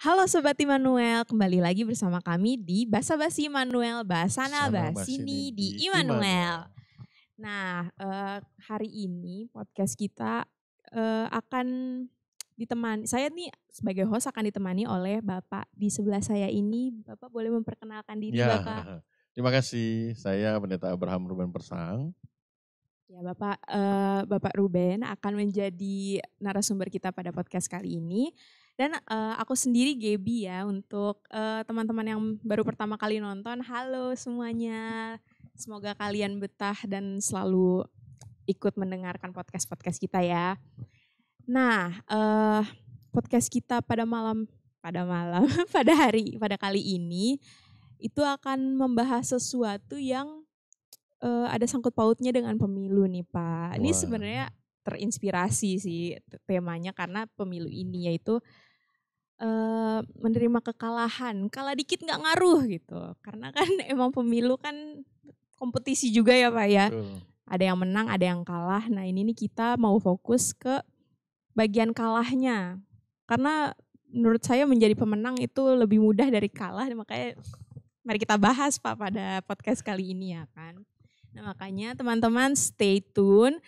Halo Sobat Immanuel, kembali lagi bersama kami di Basa Basi Immanuel, Bahasana Sana Basini Basini di di Immanuel. Immanuel. Nah, hari ini podcast kita akan ditemani, saya nih sebagai host akan ditemani oleh Bapak di sebelah saya ini. Bapak boleh memperkenalkan diri Ya, Bapak? terima kasih. Saya Pendeta Abraham Ruben Persang. Ya Bapak Ruben akan menjadi narasumber kita pada podcast kali ini. Dan aku sendiri Gaby ya, untuk teman-teman yang baru pertama kali nonton, halo semuanya. Semoga kalian betah dan selalu ikut mendengarkan podcast-podcast kita ya. Nah, podcast kita pada kali ini itu akan membahas sesuatu yang ada sangkut pautnya dengan pemilu nih Pak. Ini Wah, sebenarnya terinspirasi sih temanya karena pemilu ini, yaitu menerima kekalahan. Kalah dikit nggak ngaruh gitu. Karena kan emang pemilu kan kompetisi juga ya Pak ya. betul. Ada yang menang, ada yang kalah. Nah ini nih kita mau fokus ke bagian kalahnya. Karena menurut saya menjadi pemenang itu lebih mudah dari kalah. Makanya mari kita bahas Pak pada podcast kali ini ya kan. Nah makanya teman-teman stay tune.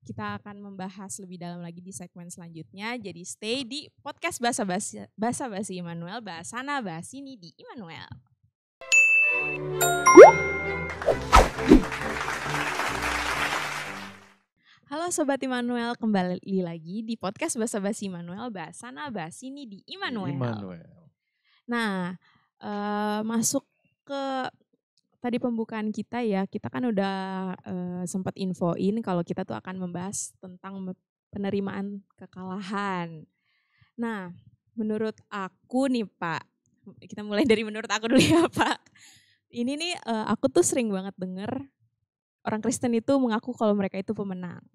Kita akan membahas lebih dalam lagi di segmen selanjutnya. Jadi stay di podcast Basa Basi Immanuel, Bahasana Basini di Immanuel. Halo Sobat Immanuel, kembali lagi di podcast Basa Basi Immanuel, Bahasana Basini di Di Immanuel. Immanuel. Nah, masuk ke tadi pembukaan kita ya, kita kan udah sempat infoin kalau kita tuh akan membahas tentang penerimaan kekalahan. Nah, menurut aku nih Pak, kita mulai dari menurut aku dulu ya Pak. Ini nih aku tuh sering banget denger orang Kristen itu mengaku kalau mereka itu pemenang.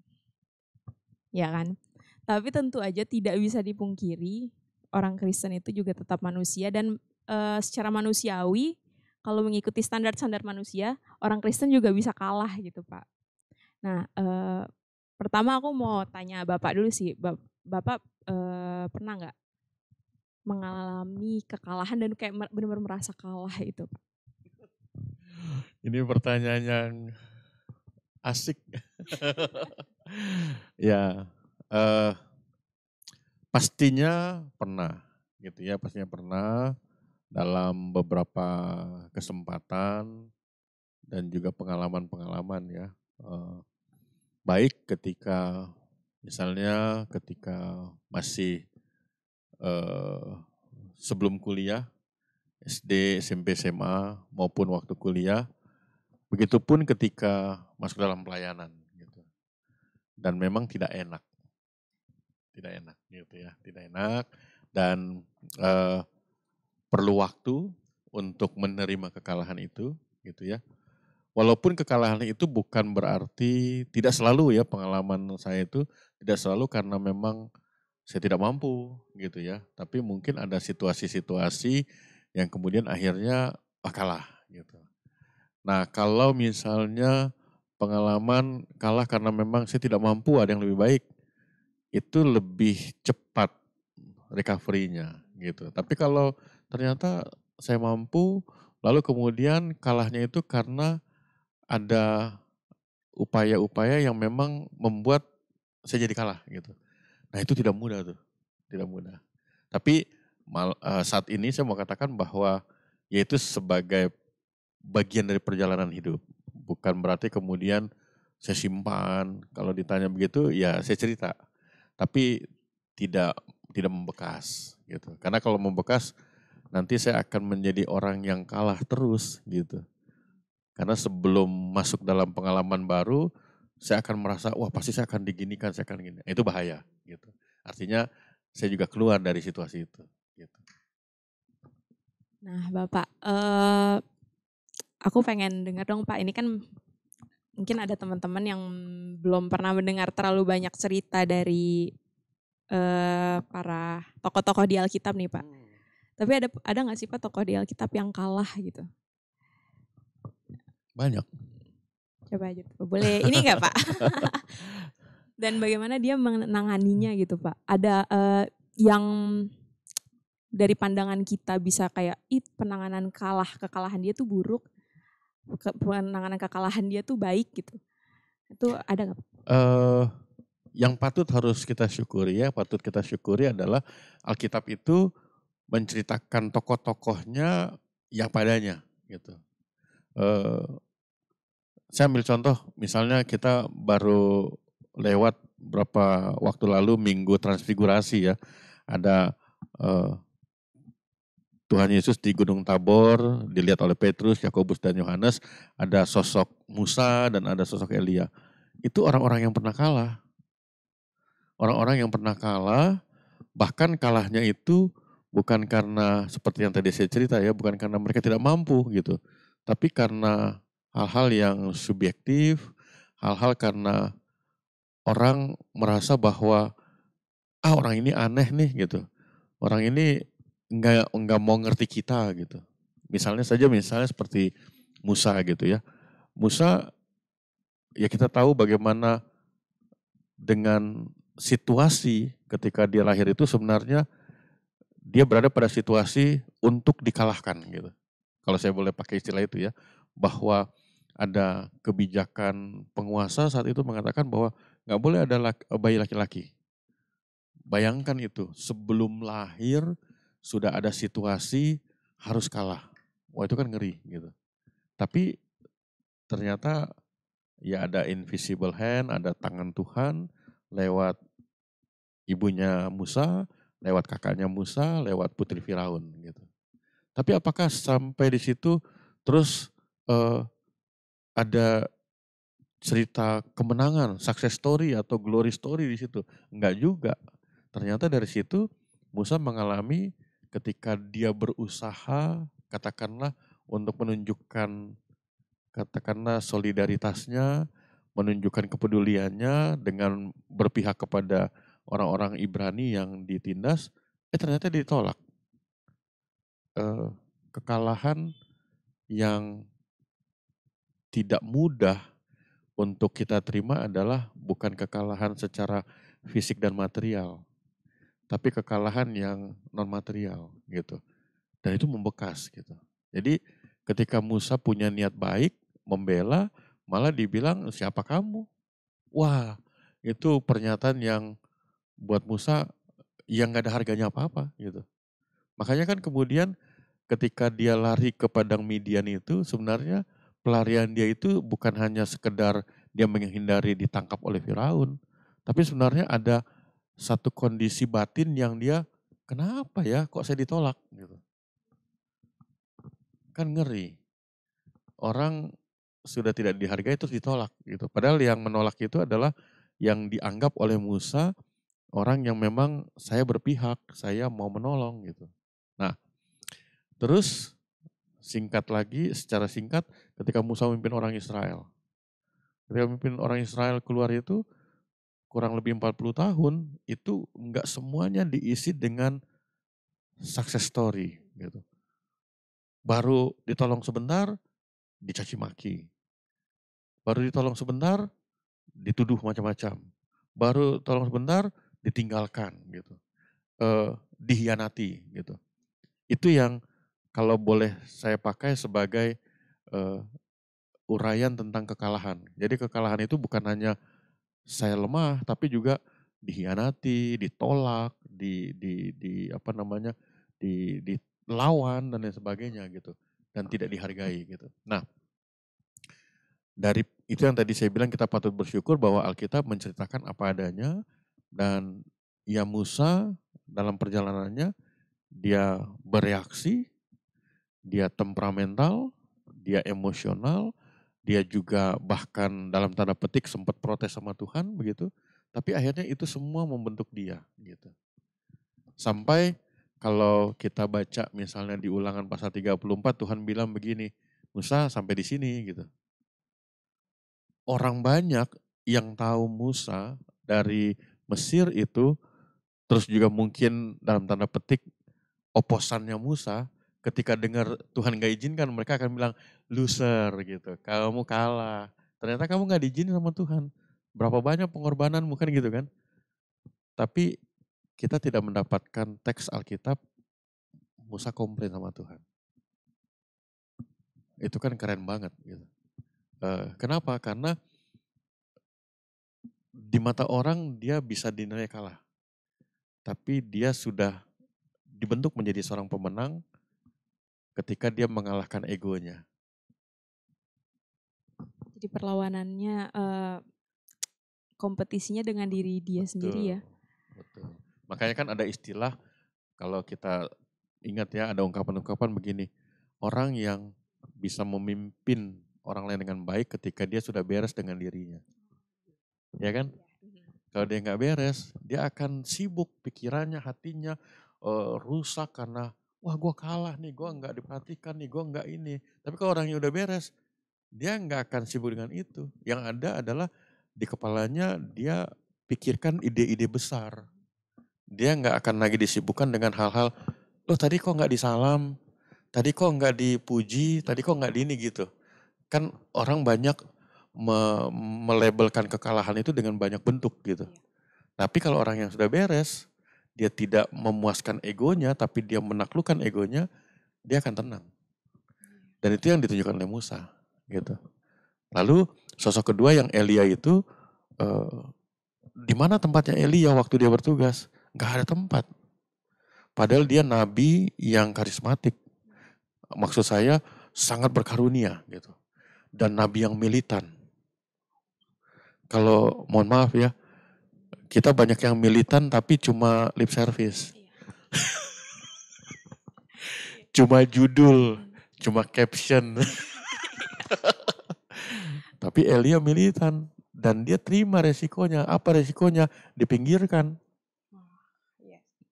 Ya kan? Tapi tentu aja tidak bisa dipungkiri orang Kristen itu juga tetap manusia dan secara manusiawi kalau mengikuti standar-standar manusia, orang Kristen juga bisa kalah gitu Pak. Nah, pertama aku mau tanya Bapak dulu sih, Bapak pernah nggak mengalami kekalahan dan kayak benar-benar merasa kalah itu Pak? Ini pertanyaan yang asik. Ya, pastinya pernah gitu ya, pastinya pernah dalam beberapa kesempatan dan juga pengalaman-pengalaman ya. Baik ketika misalnya ketika masih eh, sebelum kuliah, SD, SMP, SMA maupun waktu kuliah, begitupun ketika masuk dalam pelayanan gitu. Dan memang tidak enak gitu ya, tidak enak dan eh, perlu waktu untuk menerima kekalahan itu gitu ya. Walaupun kekalahan itu bukan berarti tidak selalu ya, pengalaman saya itu tidak selalu karena memang saya tidak mampu gitu ya. Tapi mungkin ada situasi-situasi yang kemudian akhirnya kalah gitu. Nah kalau misalnya pengalaman kalah karena memang saya tidak mampu, ada yang lebih baik, itu lebih cepat recovery-nya gitu. Tapi kalau ternyata saya mampu, lalu kemudian kalahnya itu karena ada upaya-upaya yang memang membuat saya jadi kalah gitu. Nah itu tidak mudah tuh, tidak mudah. Tapi saat ini saya mau katakan bahwa yaitu sebagai bagian dari perjalanan hidup. Bukan berarti kemudian saya simpan, kalau ditanya begitu ya saya cerita. Tapi tidak tidak membekas gitu. Karena kalau membekas nanti saya akan menjadi orang yang kalah terus gitu. Karena sebelum masuk dalam pengalaman baru, saya akan merasa, wah pasti saya akan diginikan, saya akan gini. Itu bahaya gitu. Artinya saya juga keluar dari situasi itu. Gitu. Nah Bapak, aku pengen dengar dong Pak, ini kan mungkin ada teman-teman yang belum pernah mendengar terlalu banyak cerita dari para tokoh-tokoh di Alkitab nih Pak. Tapi ada nggak sih Pak tokoh di Alkitab yang kalah gitu? Banyak. Coba aja Pak. Boleh ini nggak Pak? Dan bagaimana dia menanganinya gitu Pak? Ada yang dari pandangan kita bisa kayak penanganan kekalahan dia tuh buruk, penanganan kekalahan dia tuh baik gitu. Itu ada nggak? Yang patut harus kita syukuri adalah Alkitab itu menceritakan tokoh-tokohnya yang padanya gitu. Eh, saya ambil contoh, misalnya kita baru lewat berapa waktu lalu Minggu Transfigurasi ya, ada Tuhan Yesus di Gunung Tabor, dilihat oleh Petrus, Yakobus, dan Yohanes, ada sosok Musa dan ada sosok Elia. Itu orang-orang yang pernah kalah. Orang-orang yang pernah kalah, bahkan kalahnya itu bukan karena seperti yang tadi saya cerita ya, bukan karena mereka tidak mampu gitu, tapi karena hal-hal yang subjektif, hal-hal karena orang merasa bahwa orang ini aneh nih gitu, orang ini nggak mau ngerti kita gitu. Misalnya seperti Musa gitu ya. Musa ya kita tahu bagaimana dengan situasi ketika dia lahir itu sebenarnya dia berada pada situasi untuk dikalahkan gitu. Kalau saya boleh pakai istilah itu ya, bahwa ada kebijakan penguasa saat itu mengatakan bahwa nggak boleh ada bayi laki-laki. Bayangkan itu, sebelum lahir sudah ada situasi harus kalah. Wah itu kan ngeri gitu. Tapi ternyata ya ada invisible hand, ada tangan Tuhan lewat ibunya Musa, lewat kakaknya Musa, lewat putri Firaun gitu. Tapi apakah sampai di situ terus eh, ada cerita kemenangan, success story atau glory story di situ? Enggak juga. Ternyata dari situ Musa mengalami ketika dia berusaha katakanlah untuk menunjukkan katakanlah solidaritasnya, menunjukkan kepeduliannya dengan berpihak kepada orang-orang Ibrani yang ditindas, ternyata ditolak. Kekalahan yang tidak mudah untuk kita terima adalah bukan kekalahan secara fisik dan material, tapi kekalahan yang non material gitu. Dan itu membekas gitu. Jadi ketika Musa punya niat baik membela, malah dibilang siapa kamu? Wah, itu pernyataan yang buat Musa yang gak ada harganya apa-apa gitu. Makanya kan kemudian ketika dia lari ke padang Midian itu sebenarnya pelarian dia itu bukan hanya sekedar dia menghindari ditangkap oleh Firaun, tapi sebenarnya ada satu kondisi batin yang dia kenapa ya kok saya ditolak gitu. Kan ngeri. Orang sudah tidak dihargai terus ditolak gitu. Padahal yang menolak itu adalah yang dianggap oleh Musa orang yang memang saya berpihak, saya mau menolong gitu. Nah, terus secara singkat ketika Musa memimpin orang Israel. Ketika memimpin orang Israel keluar itu kurang lebih 40 tahun, itu enggak semuanya diisi dengan success story gitu. Baru ditolong sebentar, dicaci maki. Baru ditolong sebentar, dituduh macam-macam. Baru tolong sebentar, ditinggalkan gitu. Dihianati gitu. Itu yang kalau boleh saya pakai sebagai uraian tentang kekalahan. Jadi kekalahan itu bukan hanya saya lemah, tapi juga dihianati, ditolak, dilawan dan lain sebagainya gitu, dan tidak dihargai gitu. Nah, dari itu yang tadi saya bilang kita patut bersyukur bahwa Alkitab menceritakan apa adanya dan ya Musa dalam perjalanannya dia bereaksi, dia temperamental, dia emosional, dia juga bahkan dalam tanda petik sempat protes sama Tuhan begitu. Tapi akhirnya itu semua membentuk dia gitu. Sampai kalau kita baca misalnya di Ulangan pasal 34 Tuhan bilang begini, Musa sampai di sini gitu. Orang banyak yang tahu Musa dari Mesir itu, terus juga mungkin dalam tanda petik oposannya Musa, ketika dengar Tuhan gak izinkan, mereka akan bilang, loser gitu, kamu kalah. Ternyata kamu gak diizinin sama Tuhan. Berapa banyak pengorbananmu kan gitu kan. Tapi kita tidak mendapatkan teks Alkitab Musa komplain sama Tuhan. Itu kan keren banget gitu. Kenapa? Karena di mata orang dia bisa dinilai kalah. Tapi dia sudah dibentuk menjadi seorang pemenang ketika dia mengalahkan egonya. Jadi perlawanannya, kompetisinya dengan diri dia sendiri ya. Betul. Makanya kan ada istilah, kalau kita ingat ya, ada ungkapan-ungkapan begini. Orang yang bisa memimpin orang lain dengan baik ketika dia sudah beres dengan dirinya. Ya kan? Kalau dia nggak beres, dia akan sibuk pikirannya, hatinya rusak karena wah gue kalah nih, gue nggak diperhatikan nih, gue nggak ini. Tapi kalau orangnya udah beres, dia nggak akan sibuk dengan itu. Yang ada adalah di kepalanya dia pikirkan ide-ide besar. Dia nggak akan lagi disibukkan dengan hal-hal, loh tadi kok nggak disalam, tadi kok nggak dipuji, tadi kok nggak di ini gitu. Kan orang banyak melabelkan kekalahan itu dengan banyak bentuk gitu. Tapi kalau orang yang sudah beres, dia tidak memuaskan egonya, tapi dia menaklukkan egonya, dia akan tenang. Dan itu yang ditunjukkan oleh Musa gitu. Lalu sosok kedua yang Elia itu, di mana tempatnya Elia waktu dia bertugas? Gak ada tempat. Padahal dia nabi yang karismatik. Maksud saya sangat berkarunia gitu. Dan nabi yang militan. Kalau mohon maaf ya, kita banyak yang militan tapi cuma lip service. Cuma judul, cuma caption. Tapi Elia militan dan dia terima resikonya. Apa resikonya? Dipinggirkan.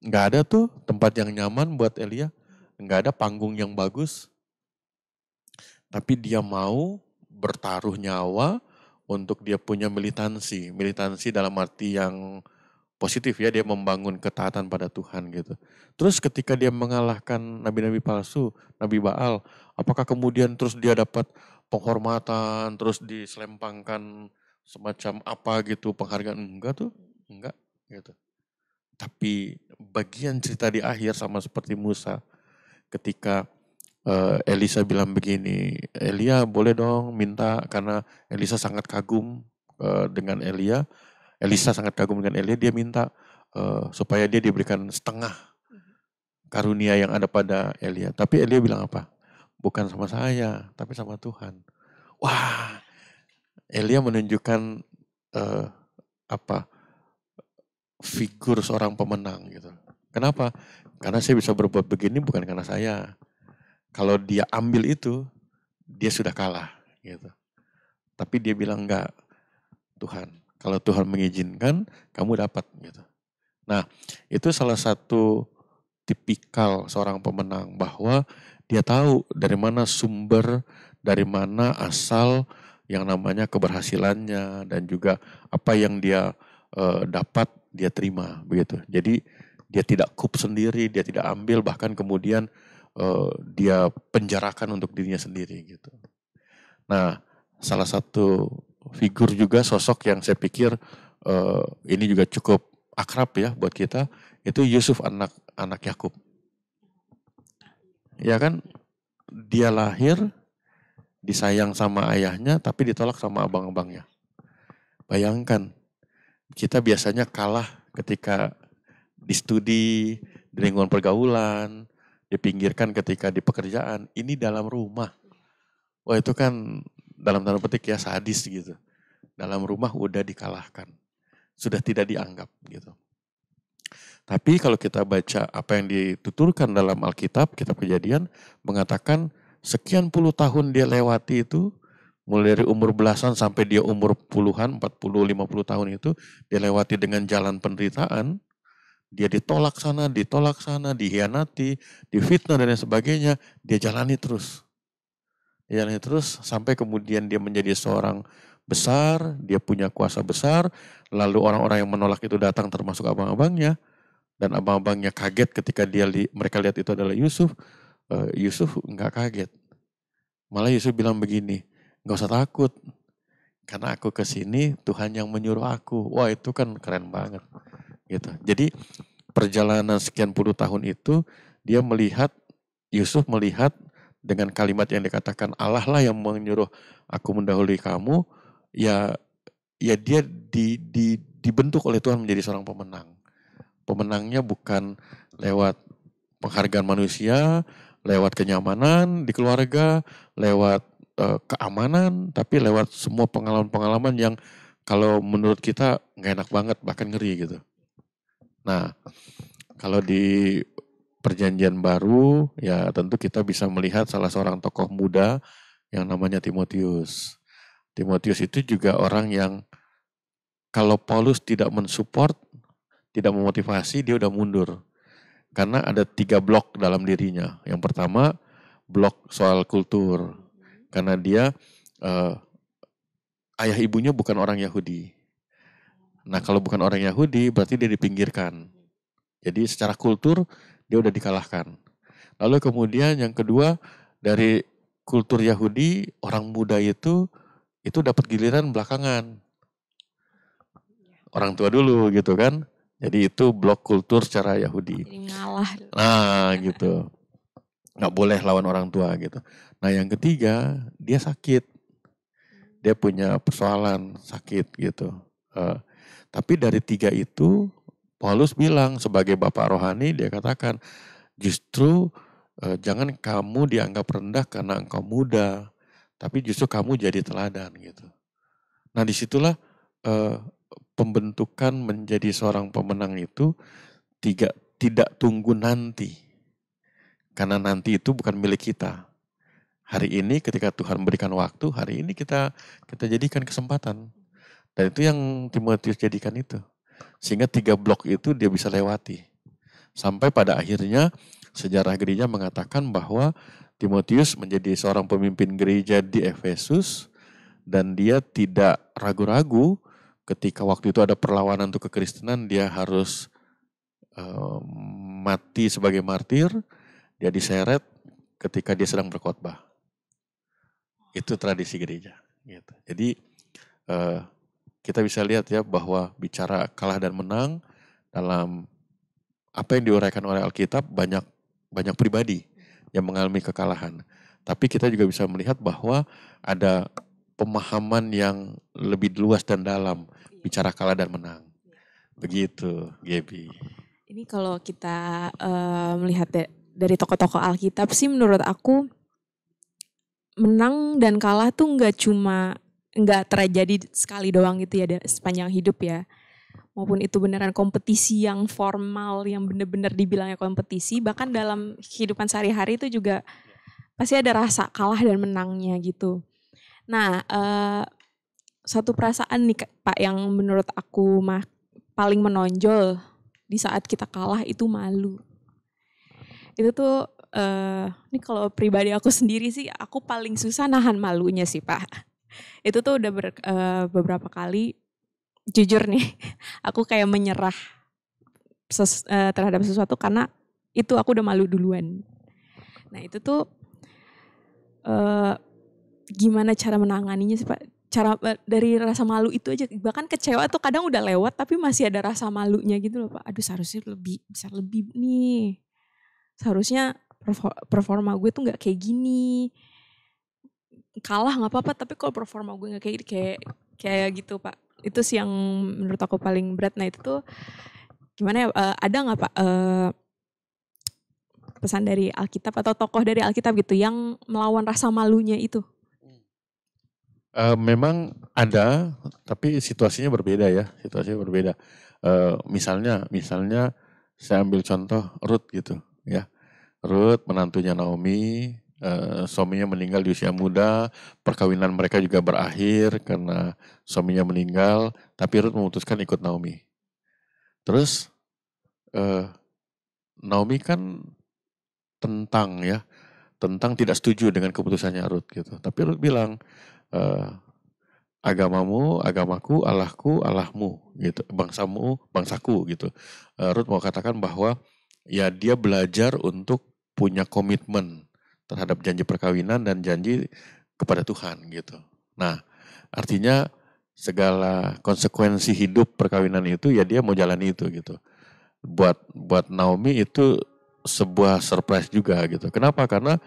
Nggak ada tuh tempat yang nyaman buat Elia. Nggak ada panggung yang bagus. Tapi dia mau bertaruh nyawa untuk dia punya militansi. Militansi dalam arti yang positif ya, dia membangun ketaatan pada Tuhan gitu. Terus ketika dia mengalahkan nabi-nabi palsu, Nabi Baal, apakah kemudian terus dia dapat penghormatan, terus diselempangkan semacam apa gitu, penghargaan? Enggak tuh, enggak gitu. Tapi bagian cerita di akhir sama seperti Musa, ketika Elisa bilang begini, Elia boleh dong minta, karena Elisa sangat kagum dengan Elia. Elisa sangat kagum dengan Elia, dia minta supaya dia diberikan setengah karunia yang ada pada Elia. Tapi Elia bilang apa? Bukan sama saya, tapi sama Tuhan. Wah, Elia menunjukkan figur seorang pemenang gitu. Kenapa? Karena saya bisa berbuat begini bukan karena saya. Kalau dia ambil itu, dia sudah kalah gitu. Tapi dia bilang enggak, Tuhan. Kalau Tuhan mengizinkan, kamu dapat gitu. Nah, itu salah satu tipikal seorang pemenang, bahwa dia tahu dari mana sumber, dari mana asal yang namanya keberhasilannya, dan juga apa yang dia dapat dia terima begitu. Jadi dia tidak kup sendiri, dia tidak ambil, bahkan kemudian dia penjarakan untuk dirinya sendiri gitu. Nah, salah satu figur juga sosok yang saya pikir ini juga cukup akrab ya buat kita, itu Yusuf anak Yakub. Ya kan, dia lahir disayang sama ayahnya tapi ditolak sama abang-abangnya. Bayangkan, kita biasanya kalah ketika di studi, di lingkungan pergaulan, dipinggirkan ketika di pekerjaan. Ini dalam rumah. Wah, itu kan dalam tanda petik ya sadis gitu. Dalam rumah udah dikalahkan. Sudah tidak dianggap gitu. Tapi kalau kita baca apa yang dituturkan dalam Alkitab, kitab Kejadian, mengatakan sekian puluh tahun dia lewati itu, mulai dari umur belasan sampai dia umur puluhan, 40, 50 tahun itu, dia lewati dengan jalan penderitaan. Dia ditolak sana, dihianati, difitnah dan lain sebagainya. Dia jalani terus. Dia jalani terus sampai kemudian dia menjadi seorang besar, dia punya kuasa besar, lalu orang-orang yang menolak itu datang termasuk abang-abangnya, dan abang-abangnya kaget ketika mereka lihat itu adalah Yusuf. Yusuf enggak kaget. Malah Yusuf bilang begini, enggak usah takut, karena aku kesini Tuhan yang menyuruh aku. Wah, itu kan keren banget gitu. Jadi perjalanan sekian puluh tahun itu dia melihat Yusuf melihat dengan kalimat yang dikatakan Allah lah yang menyuruh aku mendahului kamu, ya dia dibentuk oleh Tuhan menjadi seorang pemenang. Pemenangnya bukan lewat penghargaan manusia, lewat kenyamanan di keluarga, lewat keamanan, tapi lewat semua pengalaman-pengalaman yang kalau menurut kita nggak enak banget, bahkan ngeri gitu. Nah, kalau di Perjanjian Baru, ya tentu kita bisa melihat salah seorang tokoh muda yang namanya Timotius. Timotius itu juga orang yang kalau Paulus tidak mensupport, tidak memotivasi, dia udah mundur. Karena ada 3 blok dalam dirinya. Yang pertama, blok soal kultur. Karena dia ayah ibunya bukan orang Yahudi. Nah, kalau bukan orang Yahudi, berarti dia dipinggirkan. Jadi secara kultur, dia udah dikalahkan. Lalu kemudian yang kedua, dari kultur Yahudi, orang muda itu dapat giliran belakangan. Orang tua dulu gitu kan. Jadi itu blok kultur secara Yahudi. Jadi ngalah. Nah gitu. Nggak boleh lawan orang tua gitu. Nah yang ketiga, dia sakit. Dia punya persoalan sakit gitu. Tapi dari 3 itu, Paulus bilang sebagai bapak rohani, dia katakan, justru jangan kamu dianggap rendah karena engkau muda, tapi justru kamu jadi teladan gitu. Nah disitulah pembentukan menjadi seorang pemenang itu tidak tunggu nanti. Karena nanti itu bukan milik kita. Hari ini ketika Tuhan memberikan waktu, hari ini kita jadikan kesempatan. Dan itu yang Timotius jadikan itu. Sehingga 3 blok itu dia bisa lewati. Sampai pada akhirnya sejarah gereja mengatakan bahwa Timotius menjadi seorang pemimpin gereja di Efesus dan dia tidak ragu-ragu ketika waktu itu ada perlawanan untuk kekristenan, dia harus mati sebagai martir, dia diseret ketika dia sedang berkhotbah. Itu tradisi gereja. Gitu. Jadi kita bisa lihat ya bahwa bicara kalah dan menang dalam apa yang diuraikan oleh Alkitab banyak pribadi yang mengalami kekalahan. Tapi kita juga bisa melihat bahwa ada pemahaman yang lebih luas dan dalam bicara kalah dan menang. Begitu, Gaby. Ini kalau kita melihat dari tokoh-tokoh Alkitab sih menurut aku menang dan kalah tuh nggak terjadi sekali doang gitu ya sepanjang hidup ya. Maupun itu beneran kompetisi yang formal, yang bener-bener dibilangnya kompetisi, bahkan dalam kehidupan sehari-hari itu juga pasti ada rasa kalah dan menangnya gitu. Nah, satu perasaan nih Pak yang menurut aku paling menonjol di saat kita kalah itu malu. Itu tuh, ini kalau pribadi aku sendiri sih, aku paling susah nahan malunya sih Pak. Itu tuh udah beberapa kali, jujur nih, aku kayak menyerah terhadap sesuatu karena itu aku udah malu duluan. Nah itu tuh gimana cara menanganinya sih Pak? Cara dari rasa malu itu aja, bahkan kecewa tuh kadang udah lewat tapi masih ada rasa malunya gitu loh Pak. Aduh seharusnya bisa lebih nih. Seharusnya performa gue tuh gak kayak gini. Kalah gak apa-apa tapi kalau performa gue gak kayak gitu Pak. Itu sih yang menurut aku paling berat. Nah itu tuh gimana ya, ada gak Pak pesan dari Alkitab atau tokoh dari Alkitab gitu yang melawan rasa malunya itu? Memang ada, tapi situasinya berbeda ya, situasinya berbeda. Misalnya saya ambil contoh Ruth gitu ya. Ruth menantunya Naomi, suaminya meninggal di usia muda, perkawinan mereka juga berakhir karena suaminya meninggal, tapi Ruth memutuskan ikut Naomi. Terus Naomi kan tentang tidak setuju dengan keputusannya Ruth gitu. Tapi Ruth bilang, agamamu, agamaku, Allahku, Allahmu gitu, bangsamu, bangsaku gitu. Ruth mau katakan bahwa ya dia belajar untuk punya komitmen terhadap janji perkawinan dan janji kepada Tuhan gitu. Nah, artinya segala konsekuensi hidup perkawinan itu ya dia mau jalani itu gitu. Buat Naomi itu sebuah surprise juga gitu. Kenapa? Karena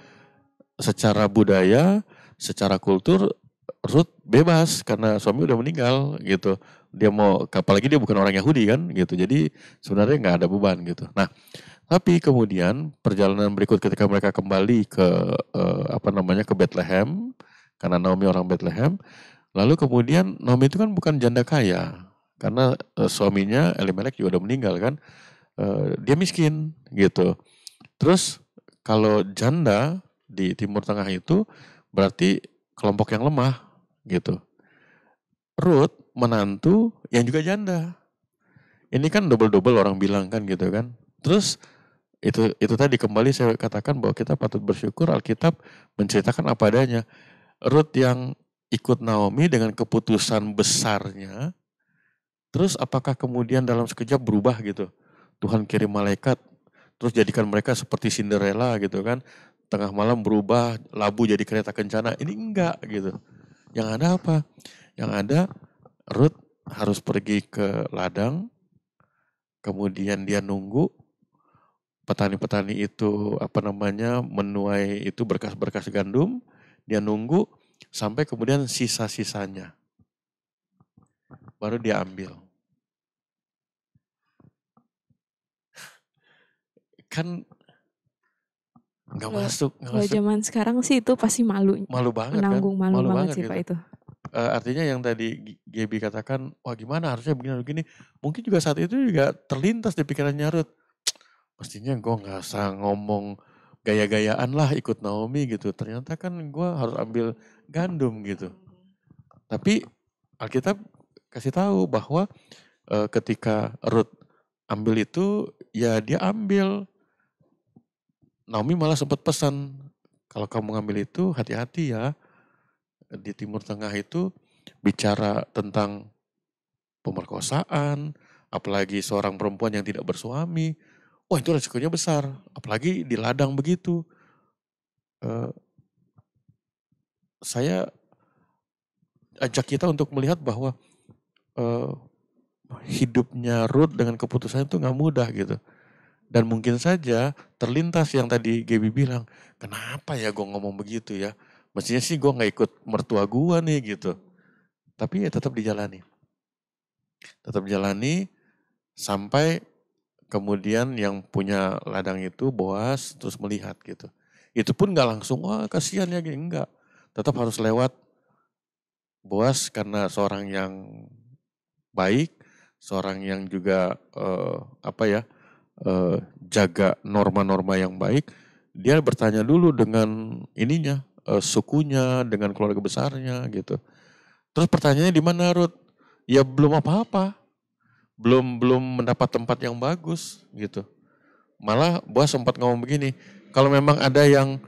secara budaya, secara kultur Ruth bebas karena suami udah meninggal gitu. Dia mau, apalagi dia bukan orang Yahudi kan gitu. Jadi sebenarnya nggak ada beban gitu. Nah, tapi kemudian perjalanan berikut ketika mereka kembali ke ke Bethlehem, karena Naomi orang Bethlehem. Lalu kemudian Naomi itu kan bukan janda kaya, karena suaminya Elimelek juga udah meninggal kan. Dia miskin gitu. Terus kalau janda di Timur Tengah itu berarti kelompok yang lemah gitu. Ruth menantu yang juga janda. Ini kan double-double orang bilang kan gitu kan. Terus itu tadi kembali saya katakan bahwa kita patut bersyukur Alkitab menceritakan apa adanya. Ruth yang ikut Naomi dengan keputusan besarnya, terus apakah kemudian dalam sekejap berubah gitu? Tuhan kirim malaikat, terus jadikan mereka seperti Cinderella gitu kan, tengah malam berubah, labu jadi kereta kencana. Ini enggak gitu. Yang ada apa? Yang ada Ruth harus pergi ke ladang, kemudian dia nunggu petani-petani itu menuai itu berkas-berkas gandum, dia nunggu sampai kemudian sisa-sisanya baru dia ambil. Kan nggak masuk. Kalau zaman sekarang sih itu pasti malu. Malu banget menanggung kan? malu banget sih gitu. Pak itu. Artinya yang tadi Gaby katakan, wah gimana harusnya begini. Mungkin juga saat itu juga terlintas di pikirannya Ruth. Mestinya gue gak usah ngomong gaya-gayaan lah ikut Naomi gitu. Ternyata kan gue harus ambil gandum gitu. Tapi Alkitab kasih tahu bahwa ketika Ruth ambil itu, ya dia ambil. Naomi malah sempat pesan, kalau kamu ngambil itu hati-hati ya. Di Timur Tengah itu bicara tentang pemerkosaan, apalagi seorang perempuan yang tidak bersuami. Wah itu resikonya besar, apalagi di ladang begitu. Saya ajak kita untuk melihat bahwa hidupnya Ruth dengan keputusannya itu gak mudah gitu. Dan mungkin saja terlintas yang tadi Gaby bilang, kenapa ya gue ngomong begitu ya? Mestinya sih gue gak ikut mertua gue nih gitu. Tapi ya tetap dijalani. Tetap jalani sampai kemudian yang punya ladang itu Boas terus melihat gitu. Itu pun gak langsung, wah kasihan ya gini, enggak. Tetap harus lewat Boas karena seorang yang baik, seorang yang juga jaga norma-norma yang baik, dia bertanya dulu dengan ininya, sukunya, dengan keluarga besarnya gitu. Terus pertanyaannya di mana Ruth? Ya belum apa-apa, belum mendapat tempat yang bagus gitu. Malah Boas sempat ngomong begini, kalau memang ada yang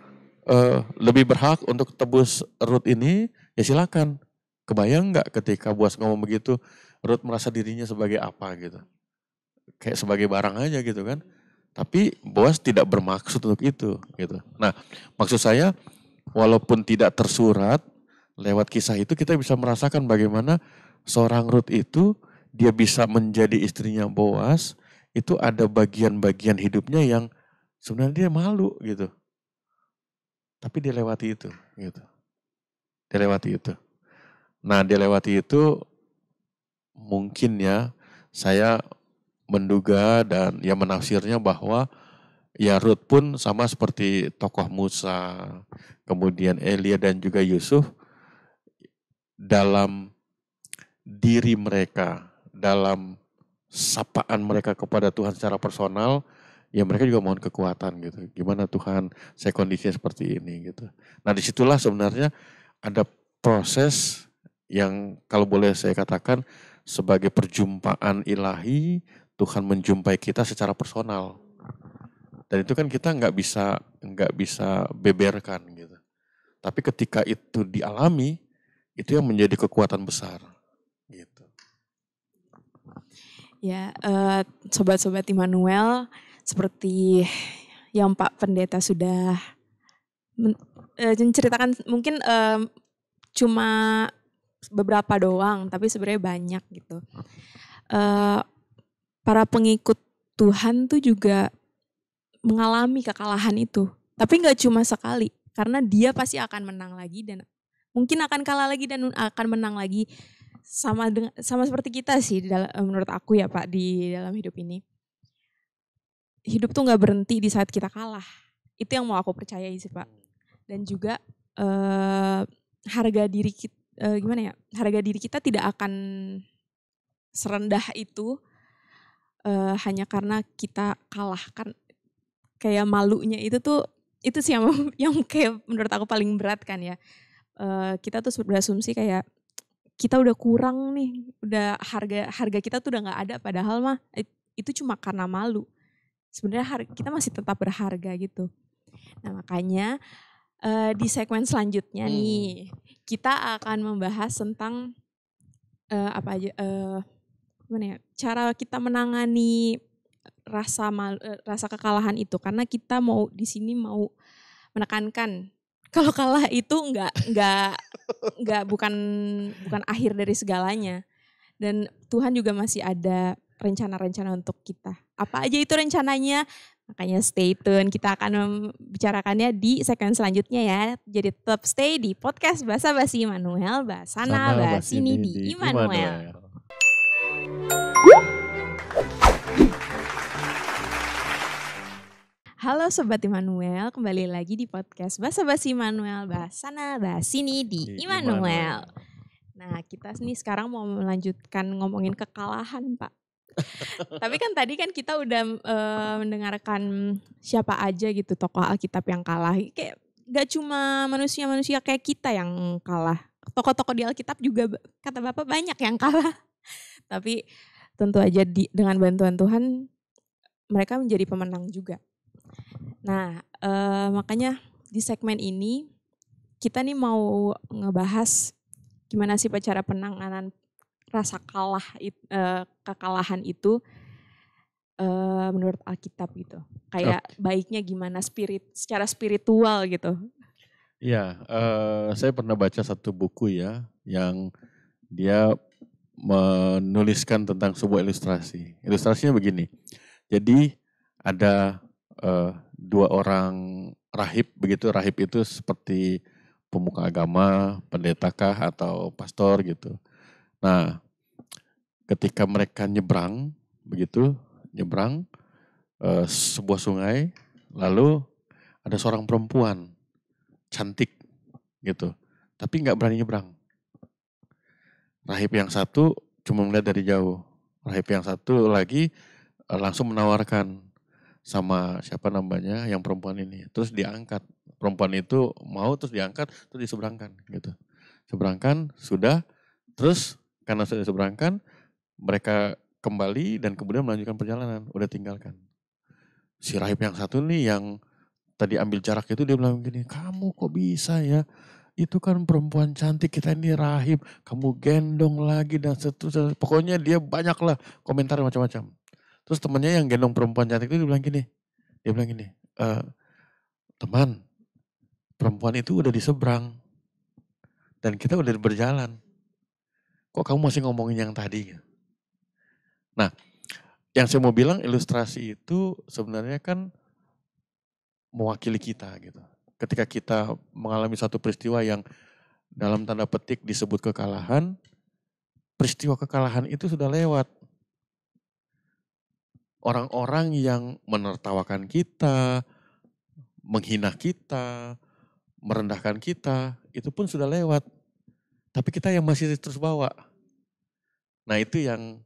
lebih berhak untuk tebus Ruth ini, ya silakan. Kebayang nggak ketika Boas ngomong begitu, Ruth merasa dirinya sebagai apa gitu? Kayak sebagai barang aja gitu kan. Tapi Boas tidak bermaksud untuk itu gitu. Nah, maksud saya walaupun tidak tersurat lewat kisah itu kita bisa merasakan bagaimana seorang Ruth itu dia bisa menjadi istrinya Boas, itu ada bagian-bagian hidupnya yang sebenarnya dia malu gitu. Tapi dia lewati itu gitu. Dia lewati itu. Nah, dia lewati itu mungkin ya saya menduga dan ya menafsirnya bahwa ya Ruth pun sama seperti tokoh Musa, kemudian Elia dan juga Yusuf, dalam diri mereka, dalam sapaan mereka kepada Tuhan secara personal, ya mereka juga mohon kekuatan gitu. Gimana Tuhan, saya kondisinya seperti ini gitu. Nah disitulah sebenarnya ada proses yang kalau boleh saya katakan sebagai perjumpaan ilahi, Tuhan menjumpai kita secara personal. Dan itu kan kita nggak bisa beberkan gitu. Tapi ketika itu dialami, itu yang menjadi kekuatan besar gitu. Ya, sobat-sobat Immanuel, seperti yang Pak Pendeta sudah menceritakan, mungkin cuma beberapa doang, tapi sebenarnya banyak gitu. Para pengikut Tuhan tuh juga mengalami kekalahan itu. Tapi gak cuma sekali, karena dia pasti akan menang lagi dan mungkin akan kalah lagi dan akan menang lagi. Sama seperti kita sih menurut aku ya Pak, di dalam hidup ini. Hidup tuh gak berhenti di saat kita kalah. Itu yang mau aku percayai sih Pak. Dan juga harga diri kita, harga diri kita tidak akan serendah itu hanya karena kita kalah. Kan kayak malunya itu sih yang kayak menurut aku paling berat kan ya. Kita tuh berasumsi kayak kita udah kurang nih, udah harga kita tuh udah nggak ada, padahal mah itu cuma karena malu. Sebenarnya kita masih tetap berharga gitu. Nah makanya di segmen selanjutnya nih kita akan membahas tentang cara kita menangani rasa kekalahan itu, karena kita di sini mau menekankan kalau kalah itu bukan akhir dari segalanya, dan Tuhan juga masih ada rencana-rencana untuk kita. Apa aja itu rencananya? Makanya stay tune, kita akan membicarakannya di segmen selanjutnya ya. Jadi tetap stay di podcast Basa Basi Immanuel, Basana Basini di Immanuel. Halo Sobat Immanuel, kembali lagi di podcast Basa Basi Immanuel, Basana Basini di Immanuel. Nah kita nih sekarang mau melanjutkan ngomongin kekalahan Pak. Tapi kan tadi kan kita udah mendengarkan siapa aja gitu tokoh Alkitab yang kalah. Kayak gak cuma manusia-manusia kayak kita yang kalah. Tokoh-tokoh di Alkitab juga kata Bapak banyak yang kalah. Tapi tentu aja dengan bantuan Tuhan mereka menjadi pemenang juga. Nah makanya di segmen ini kita nih mau ngebahas gimana sih cara penanganan rasa kekalahan itu menurut Alkitab gitu. Kayak baiknya gimana secara spiritual gitu. Iya, saya pernah baca satu buku ya yang dia menuliskan tentang sebuah ilustrasi. Ilustrasinya begini. Jadi ada dua orang rahib, begitu. Rahib itu seperti pemuka agama, pendetakah atau pastor gitu. Nah, ketika mereka nyebrang sebuah sungai, lalu ada seorang perempuan cantik gitu, tapi nggak berani nyebrang. Rahib yang satu cuma melihat dari jauh. Rahib yang satu lagi langsung menawarkan sama yang perempuan ini. Terus diangkat. Perempuan itu mau, terus diangkat, terus diseberangkan gitu. Seberangkan, sudah. Terus karena sudah diseberangkan, mereka kembali dan kemudian melanjutkan perjalanan. Udah tinggalkan. Si rahib yang satu nih yang tadi ambil jarak itu, dia bilang gini, kamu kok bisa ya? Itu kan perempuan cantik, kita ini rahib, kamu gendong lagi dan seterusnya. Pokoknya dia banyak lah komentar macam-macam. Terus temannya yang gendong perempuan cantik itu dia bilang gini, teman, perempuan itu udah diseberang dan kita udah berjalan. Kok kamu masih ngomongin yang tadi? Nah, yang saya mau bilang ilustrasi itu sebenarnya kan mewakili kita gitu. Ketika kita mengalami satu peristiwa yang dalam tanda petik disebut kekalahan, peristiwa kekalahan itu sudah lewat. Orang-orang yang menertawakan kita, menghina kita, merendahkan kita, itu pun sudah lewat. Tapi kita yang masih terus bawa. Nah itu yang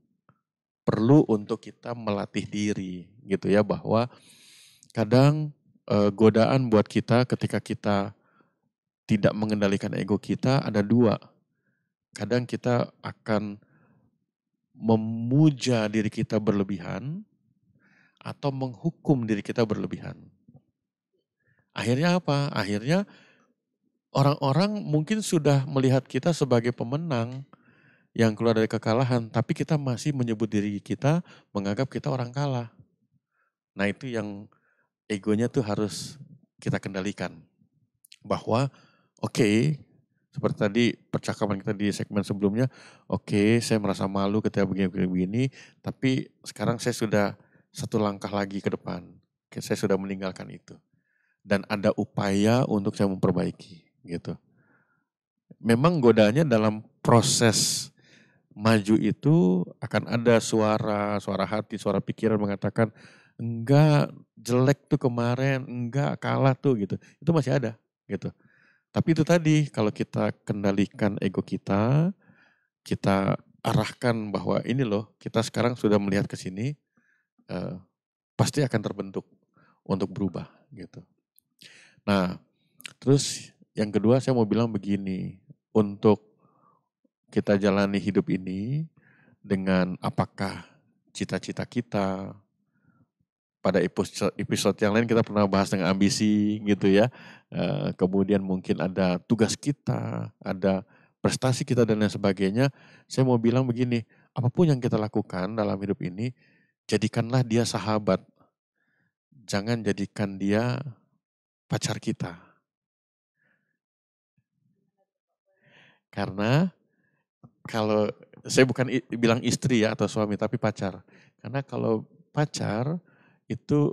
perlu untuk kita melatih diri gitu ya, bahwa kadang godaan buat kita ketika kita tidak mengendalikan ego kita ada dua. Kadang kita akan memuja diri kita berlebihan atau menghukum diri kita berlebihan. Akhirnya apa? Akhirnya orang-orang mungkin sudah melihat kita sebagai pemenang yang keluar dari kekalahan, tapi kita masih menyebut diri kita, menganggap kita orang kalah. Nah itu yang egonya tuh harus kita kendalikan. Bahwa oke, seperti tadi percakapan kita di segmen sebelumnya, oke, saya merasa malu ketika begini, tapi sekarang saya sudah satu langkah lagi ke depan. saya sudah meninggalkan itu. Dan ada upaya untuk saya memperbaiki gitu. Memang godaannya dalam proses maju itu akan ada suara hati, suara pikiran mengatakan enggak, jelek tuh kemarin, enggak, kalah tuh gitu. Itu masih ada gitu. Tapi itu tadi, kalau kita kendalikan ego kita arahkan bahwa ini loh, kita sekarang sudah melihat ke sini, pasti akan terbentuk untuk berubah gitu. Nah, terus yang kedua saya mau bilang begini, untuk kita jalani hidup ini dengan apakah cita-cita kita, pada episode yang lain kita pernah bahas dengan ambisi gitu ya, kemudian mungkin ada tugas kita, ada prestasi kita dan lain sebagainya. Saya mau bilang begini, apapun yang kita lakukan dalam hidup ini, jadikanlah dia sahabat, jangan jadikan dia pacar kita. Karena kalau saya bukan bilang istri ya atau suami, tapi pacar. Karena kalau pacar itu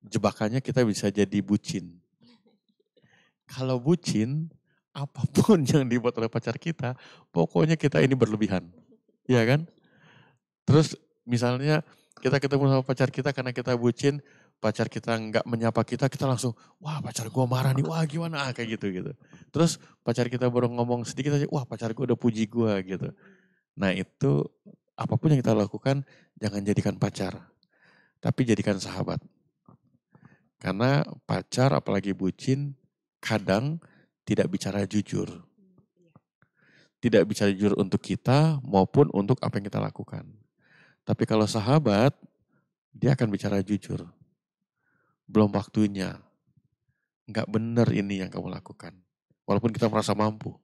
jebakannya kita bisa jadi bucin. Kalau bucin, apapun yang dibuat oleh pacar kita, pokoknya kita ini berlebihan. Iya kan? Terus misalnya kita ketemu sama pacar kita karena kita bucin, pacar kita nggak menyapa kita, kita langsung, wah pacar gue marah nih, wah gimana, kayak gitu. Terus pacar kita baru ngomong sedikit aja, wah pacar gue udah puji gue gitu. Nah itu, apapun yang kita lakukan, jangan jadikan pacar, tapi jadikan sahabat. Karena pacar apalagi bucin, kadang tidak bicara jujur. Tidak bicara jujur untuk kita maupun untuk apa yang kita lakukan. Tapi kalau sahabat, dia akan bicara jujur. Belum waktunya. Enggak benar ini yang kamu lakukan. Walaupun kita merasa mampu.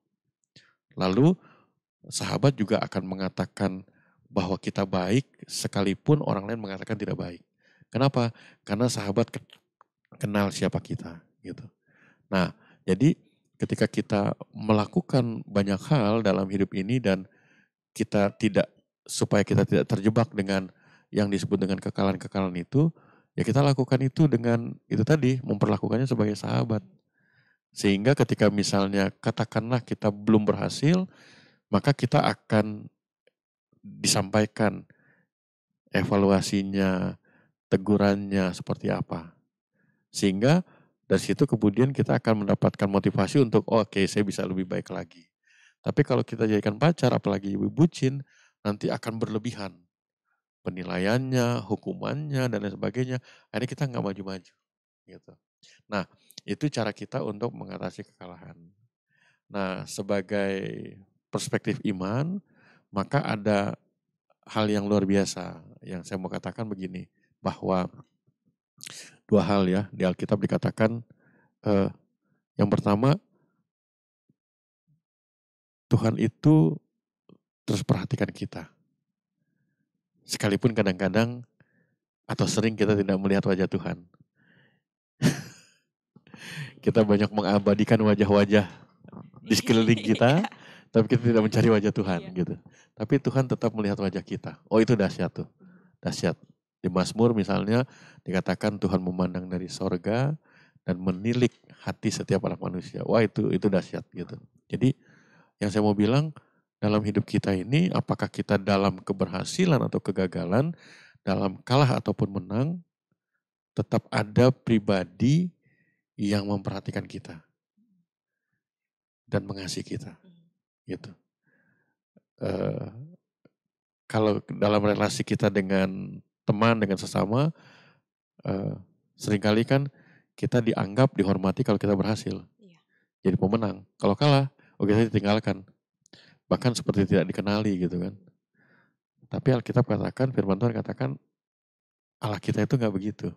Lalu sahabat juga akan mengatakan bahwa kita baik sekalipun orang lain mengatakan tidak baik. Kenapa? Karena sahabat kenal siapa kita gitu. Nah, jadi ketika kita melakukan banyak hal dalam hidup ini dan supaya kita tidak terjebak dengan yang disebut dengan kekalahan-kekalahan itu, ya kita lakukan itu dengan itu tadi, memperlakukannya sebagai sahabat. Sehingga ketika misalnya katakanlah kita belum berhasil, maka kita akan disampaikan evaluasinya, tegurannya seperti apa. Sehingga dari situ kemudian kita akan mendapatkan motivasi untuk oke, saya bisa lebih baik lagi. Tapi kalau kita jadikan pacar, apalagi bucin, nanti akan berlebihan. Penilaiannya, hukumannya, dan lain sebagainya. Akhirnya kita nggak maju-maju. Gitu. Nah, itu cara kita untuk mengatasi kekalahan. Nah, sebagai perspektif iman, maka ada hal yang luar biasa yang saya mau katakan begini, bahwa dua hal ya, di Alkitab dikatakan, yang pertama, Tuhan itu terus perhatikan kita. Sekalipun kadang-kadang atau sering kita tidak melihat wajah Tuhan. Kita banyak mengabadikan wajah-wajah di sekeliling kita, tapi kita tidak mencari wajah Tuhan gitu. Tapi Tuhan tetap melihat wajah kita. Oh itu dahsyat tuh, dahsyat. Di Mazmur misalnya dikatakan Tuhan memandang dari sorga dan menilik hati setiap anak manusia. Wah itu dahsyat gitu. Jadi yang saya mau bilang, dalam hidup kita ini, apakah kita dalam keberhasilan atau kegagalan, dalam kalah ataupun menang, tetap ada pribadi yang memperhatikan kita dan mengasihi kita. Gitu. Kalau dalam relasi kita dengan teman, dengan sesama, seringkali kan kita dianggap, dihormati kalau kita berhasil. Jadi pemenang. Kalau kalah, kita ditinggalkan. Bahkan seperti tidak dikenali gitu kan. Tapi Alkitab katakan, firman Tuhan katakan, Allah kita itu gak begitu.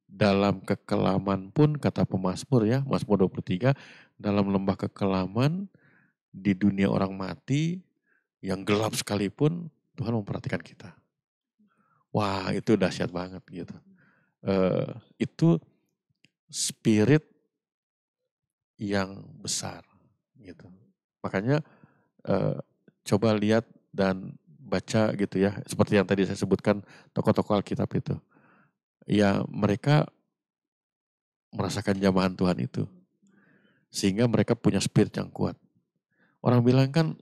Dalam kekelaman pun, kata pemazmur ya, Mazmur 23, dalam lembah kekelaman, di dunia orang mati, yang gelap sekalipun, Tuhan memperhatikan kita. Wah itu dahsyat banget gitu. Itu spirit yang besar gitu. Makanya coba lihat dan baca gitu ya, seperti yang tadi saya sebutkan tokoh-tokoh Alkitab itu. ya mereka merasakan jamahan Tuhan itu. Sehingga mereka punya spirit yang kuat. Orang bilang kan,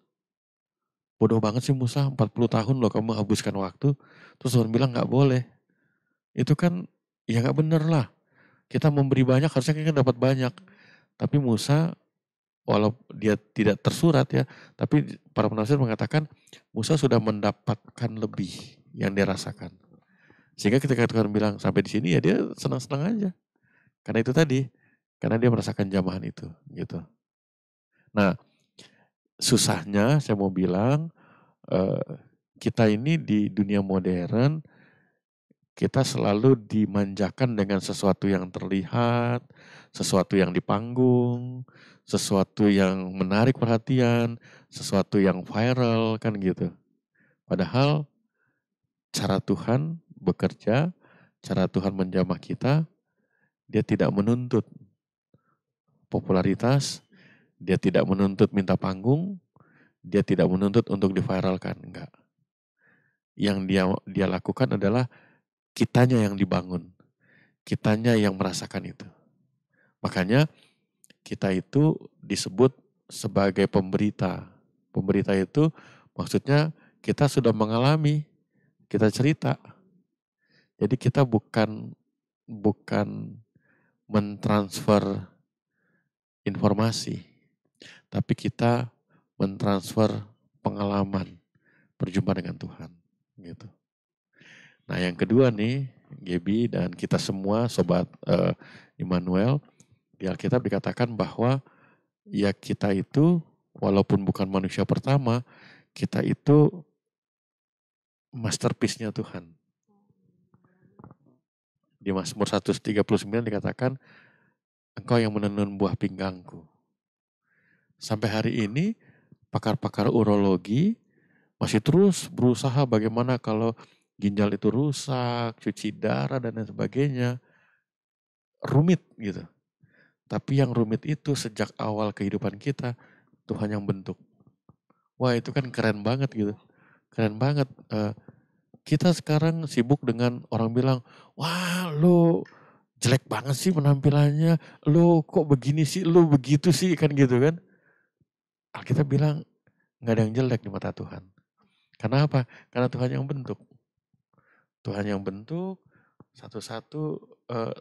bodoh banget sih Musa, 40 tahun loh kamu habiskan waktu. Terus Tuhan bilang gak boleh. Itu kan, ya gak bener lah. Kita memberi banyak, harusnya kita dapat banyak. Tapi Musa, walau dia tidak tersurat ya, tapi para penafsir mengatakan, Musa sudah mendapatkan lebih yang dia rasakan. Sehingga ketika Tuhan bilang, sampai di sini ya dia senang-senang aja. Karena itu tadi, karena dia merasakan jamahan itu. Gitu. Nah, susahnya saya mau bilang, kita ini di dunia modern, kita selalu dimanjakan dengan sesuatu yang terlihat, sesuatu yang di panggung, sesuatu yang menarik perhatian, sesuatu yang viral, kan gitu. Padahal cara Tuhan bekerja, cara Tuhan menjamah kita, dia tidak menuntut popularitas, dia tidak menuntut minta panggung, dia tidak menuntut untuk diviralkan, enggak. Yang dia lakukan adalah kitanya yang dibangun, kitanya yang merasakan itu. Makanya kita itu disebut sebagai pemberita. Pemberita itu maksudnya kita sudah mengalami, kita cerita. Jadi kita bukan mentransfer informasi, tapi kita mentransfer pengalaman berjumpa dengan Tuhan. Gitu. Nah yang kedua nih, Gaby dan kita semua sobat Immanuel, di Alkitab dikatakan bahwa ya kita itu walaupun bukan manusia pertama, kita itu masterpiece-nya Tuhan. Di Mazmur 139 dikatakan, engkau yang menenun buah pinggangku. Sampai hari ini, pakar-pakar urologi masih terus berusaha bagaimana kalau ginjal itu rusak, cuci darah dan lain sebagainya. Rumit gitu. Tapi yang rumit itu sejak awal kehidupan kita, Tuhan yang bentuk. Wah itu kan keren banget gitu. Keren banget. Kita sekarang sibuk dengan orang bilang, wah lo jelek banget sih penampilannya, lo kok begini sih, lo begitu sih, kan gitu kan. Alkitab bilang, gak ada yang jelek di mata Tuhan. Karena apa? Karena Tuhan yang bentuk. Tuhan yang bentuk, satu-satu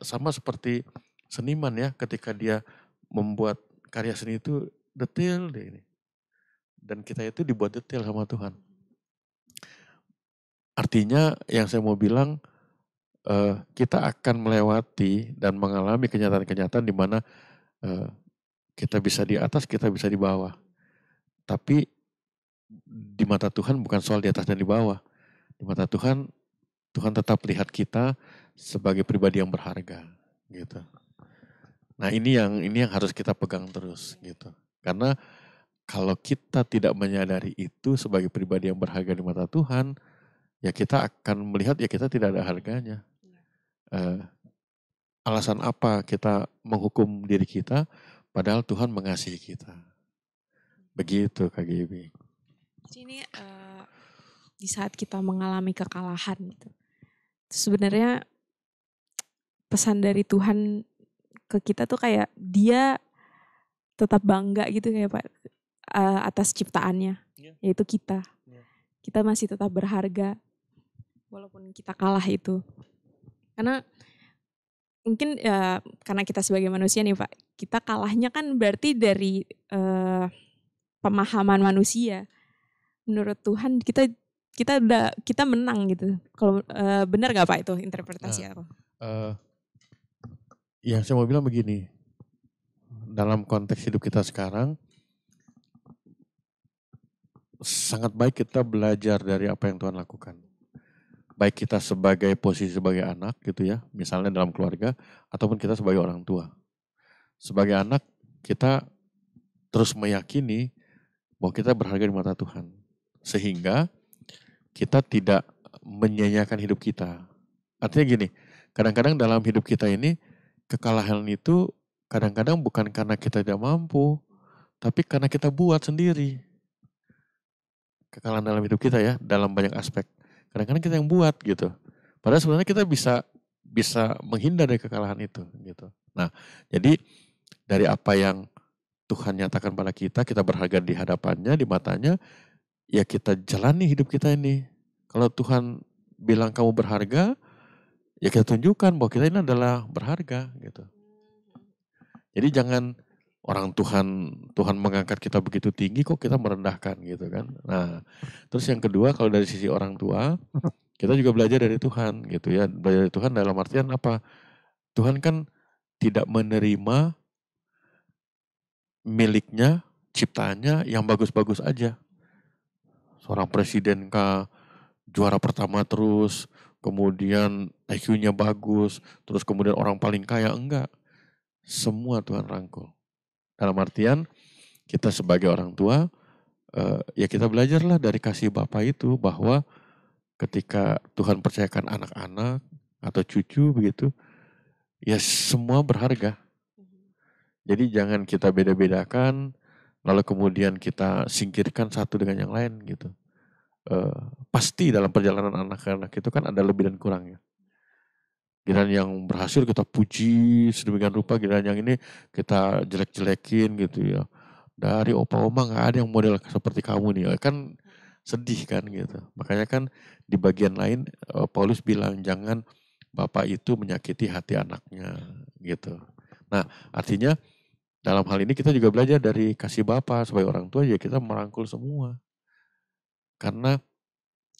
sama seperti seniman ya, ketika dia membuat karya seni itu detail deh ini. Dan kita itu dibuat detail sama Tuhan. Artinya yang saya mau bilang, kita akan melewati dan mengalami kenyataan-kenyataan di mana kita bisa di atas, kita bisa di bawah. Tapi di mata Tuhan bukan soal di atas dan di bawah. Di mata Tuhan, Tuhan tetap lihat kita sebagai pribadi yang berharga, gitu. Nah ini yang harus kita pegang terus, gitu. Karena kalau kita tidak menyadari itu sebagai pribadi yang berharga di mata Tuhan, ya kita akan melihat ya kita tidak ada harganya. Alasan apa kita menghukum diri kita, padahal Tuhan mengasihi kita. Begitu Kak Gibi. Ini di saat kita mengalami kekalahan gitu, sebenarnya pesan dari Tuhan ke kita tuh kayak dia tetap bangga gitu kayak Pak atas ciptaannya, yaitu kita. Kita masih tetap berharga walaupun kita kalah itu. Karena mungkin ya karena kita sebagai manusia nih Pak, kita kalahnya kan berarti dari pemahaman manusia. Menurut Tuhan kita menang gitu. Kalau benar nggak Pak itu interpretasi aku? Yang saya mau bilang begini, dalam konteks hidup kita sekarang, sangat baik kita belajar dari apa yang Tuhan lakukan. Baik kita sebagai posisi sebagai anak gitu ya, misalnya dalam keluarga, ataupun kita sebagai orang tua. Sebagai anak, kita terus meyakini bahwa kita berharga di mata Tuhan. Sehingga kita tidak menyia-nyiakan hidup kita. Artinya gini, kadang-kadang dalam hidup kita ini, kekalahan itu kadang-kadang bukan karena kita tidak mampu, tapi karena kita buat sendiri. Kekalahan dalam hidup kita ya, dalam banyak aspek. Kadang-kadang kita yang buat gitu. Padahal sebenarnya kita bisa bisa menghindar dari kekalahan itu gitu. Nah, jadi dari apa yang Tuhan nyatakan pada kita berharga di hadapannya, di matanya, ya kita jalani hidup kita ini. Kalau Tuhan bilang kamu berharga, ya kita tunjukkan bahwa kita ini adalah berharga gitu. Jadi jangan orang Tuhan mengangkat kita begitu tinggi kok kita merendahkan gitu kan. Nah, terus yang kedua kalau dari sisi orang tua, kita juga belajar dari Tuhan gitu ya. Belajar dari Tuhan dalam artian apa? Tuhan kan tidak menerima miliknya, ciptaannya yang bagus-bagus aja. Seorang presiden kah, juara pertama terus, kemudian IQ-nya bagus, terus kemudian orang paling kaya, enggak. Semua Tuhan rangkul. Dalam artian kita sebagai orang tua, ya kita belajarlah dari kasih Bapa itu bahwa ketika Tuhan percayakan anak-anak atau cucu begitu, ya semua berharga. Jadi jangan kita beda-bedakan, lalu kemudian kita singkirkan satu dengan yang lain gitu. Pasti dalam perjalanan anak-anak itu kan ada lebih dan kurangnya. Giliran yang berhasil kita puji sedemikian rupa, giliran yang ini kita jelek-jelekin gitu ya. Dari opa-oma gak ada yang model seperti kamu nih, kan sedih kan gitu. Makanya kan di bagian lain Paulus bilang jangan Bapak itu menyakiti hati anaknya gitu. Nah artinya dalam hal ini kita juga belajar dari kasih Bapa sebagai orang tua, ya kita merangkul semua. Karena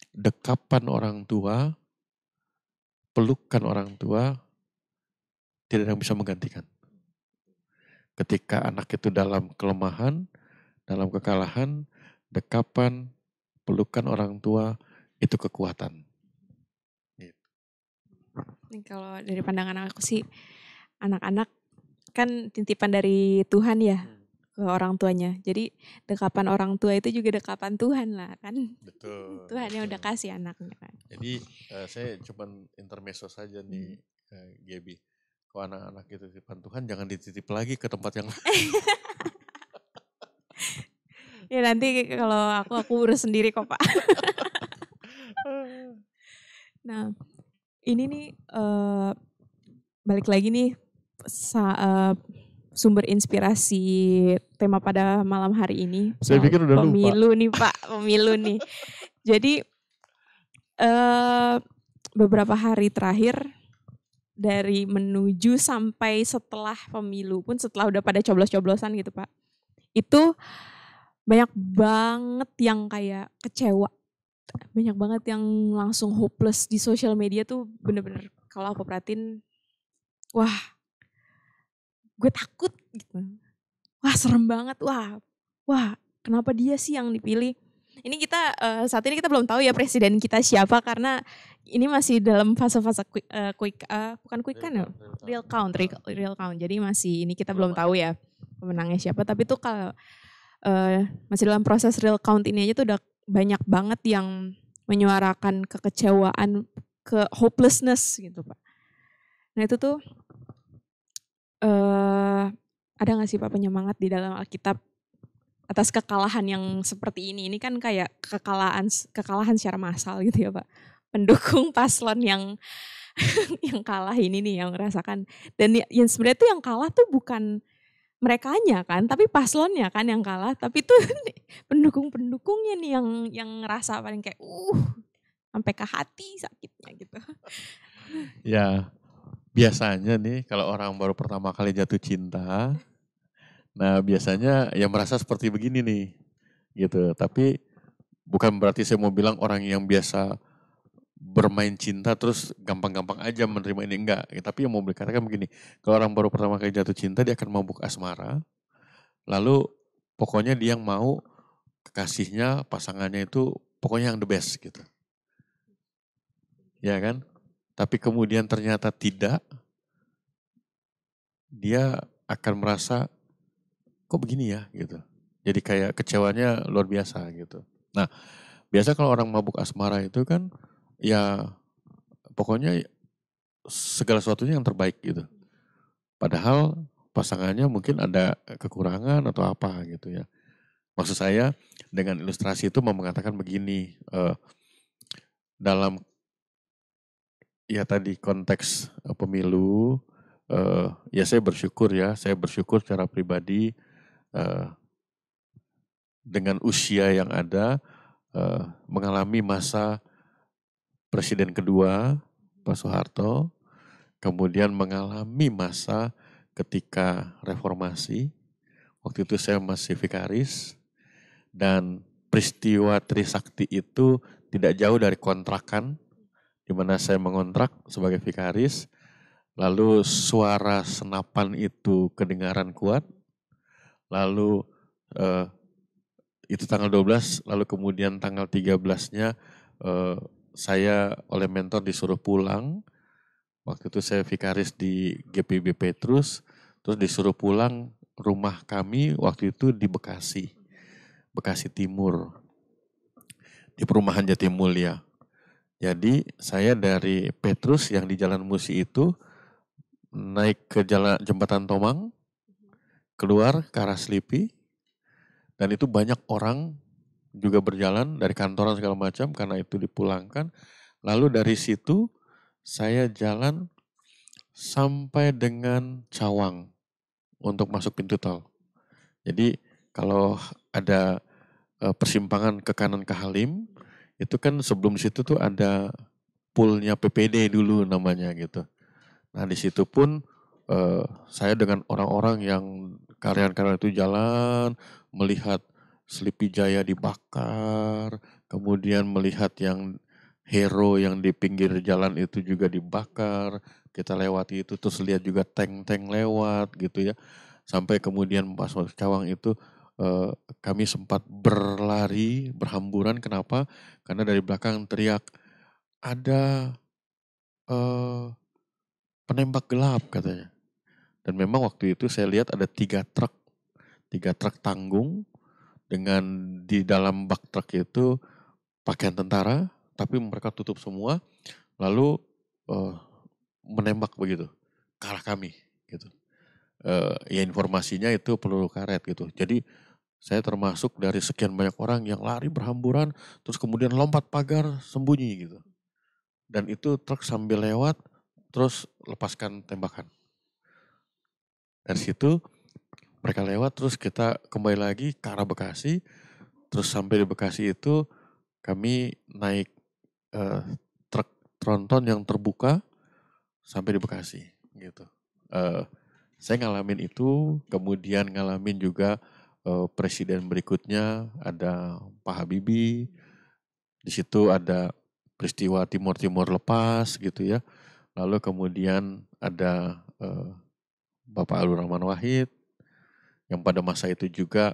dekapan orang tua, pelukan orang tua, tidak ada yang bisa menggantikan. Ketika anak itu dalam kelemahan, dalam kekalahan, dekapan, pelukan orang tua, itu kekuatan. Kalau dari pandangan aku sih, anak-anak kan titipan dari Tuhan ya ke orang tuanya. Jadi dekapan orang tua itu juga dekapan Tuhan lah kan. Betul. Tuhan yang udah kasih anaknya kan. Jadi saya cuma intermezzo saja nih, Gaby. Kalau anak-anak itu titipan Tuhan, jangan dititip lagi ke tempat yang lain. Ya nanti kalau aku urus sendiri kok Pak. Nah ini nih balik lagi nih sumber inspirasi tema pada malam hari ini. Saya pikir udah pemilu lupa. Nih Pak, pemilu nih. Jadi beberapa hari terakhir dari menuju sampai setelah pemilu pun, setelah udah pada coblos-coblosan gitu Pak, itu banyak banget yang kayak kecewa, banyak banget yang langsung hopeless di sosial media tuh, bener-bener kalau aku perhatiin, wah gue takut gitu, wah serem banget, wah kenapa dia sih yang dipilih. Ini kita saat ini kita belum tahu ya presiden kita siapa, karena ini masih dalam fase-fase real count. Jadi masih ini kita belum tahu ya pemenangnya siapa. Tapi tuh kalau masih dalam proses real count ini aja tuh udah banyak banget yang menyuarakan kekecewaan, ke hopelessness gitu Pak. Nah itu tuh ada nggak sih Pak penyemangat di dalam Alkitab atas kekalahan yang seperti ini? Ini kan kayak kekalahan secara massal gitu ya Pak. Pendukung paslon yang kalah ini nih yang merasakan. Dan yang sebenarnya tuh yang kalah tuh bukan merekanya kan, tapi paslonnya kan yang kalah. Tapi tuh pendukung-pendukungnya nih yang ngerasa paling kayak sampai ke hati sakitnya gitu. Ya, biasanya nih kalau orang baru pertama kali jatuh cinta, nah biasanya ya merasa seperti begini nih, gitu. Tapi bukan berarti saya mau bilang orang yang biasa bermain cinta terus gampang-gampang aja menerima ini, enggak. Tapi yang mau dikatakan begini, kalau orang baru pertama kali jatuh cinta dia akan mabuk asmara, lalu pokoknya dia yang mau kekasihnya, pasangannya itu pokoknya yang the best gitu. Ya kan? Tapi kemudian ternyata tidak, dia akan merasa kok begini ya gitu. Jadi kayak kecewanya luar biasa gitu. Nah, biasa kalau orang mabuk asmara itu kan ya pokoknya segala sesuatunya yang terbaik gitu. Padahal pasangannya mungkin ada kekurangan atau apa gitu ya. Maksud saya dengan ilustrasi itu mau mengatakan begini, dalam ya tadi konteks pemilu, ya saya bersyukur secara pribadi dengan usia yang ada mengalami masa presiden kedua Pak Soeharto, kemudian mengalami masa ketika reformasi. Waktu itu saya masih vikaris dan peristiwa Trisakti itu tidak jauh dari kontrakan di mana saya mengontrak sebagai vikaris. Lalu suara senapan itu kedengaran kuat. Lalu itu tanggal 12, lalu kemudian tanggal 13-nya saya oleh mentor disuruh pulang. Waktu itu saya vikaris di GPB Petrus, terus disuruh pulang. Rumah kami waktu itu di Bekasi Timur, di perumahan Jatimulya. Jadi saya dari Petrus yang di Jalan Musi itu naik ke jalan Jembatan Tomang, keluar ke arah Slipi, dan itu banyak orang juga berjalan dari kantoran segala macam karena itu dipulangkan. Lalu dari situ saya jalan sampai dengan Cawang untuk masuk pintu tol. Jadi kalau ada persimpangan ke kanan ke Halim, itu kan sebelum situ tuh ada poolnya PPD dulu namanya gitu. Nah di situ pun saya dengan orang-orang yang karyawan-karyawan itu jalan, melihat Sleepy Jaya dibakar, kemudian melihat yang hero yang di pinggir jalan itu juga dibakar, kita lewati itu, terus lihat juga tank-tank lewat gitu ya. Sampai kemudian pas masuk Cawang itu kami sempat berlari, berhamburan. Kenapa? Karena dari belakang teriak, ada penembak gelap katanya. Dan memang waktu itu saya lihat ada 3 truk tanggung dengan di dalam bak truk itu pakaian tentara, tapi mereka tutup semua, lalu menembak begitu ke arah kami gitu. Ya informasinya itu peluru karet gitu. Jadi saya termasuk dari sekian banyak orang yang lari berhamburan, terus kemudian lompat pagar sembunyi gitu. Dan itu truk sambil lewat, terus lepaskan tembakan. Dari situ mereka lewat, terus kita kembali lagi ke arah Bekasi. Terus sampai di Bekasi itu kami naik truk tronton yang terbuka sampai di Bekasi gitu. Saya ngalamin itu, kemudian ngalamin juga presiden berikutnya ada Pak Habibie. Di situ ada peristiwa Timur lepas gitu ya. Lalu kemudian ada Bapak Alur Rahman Wahid yang pada masa itu juga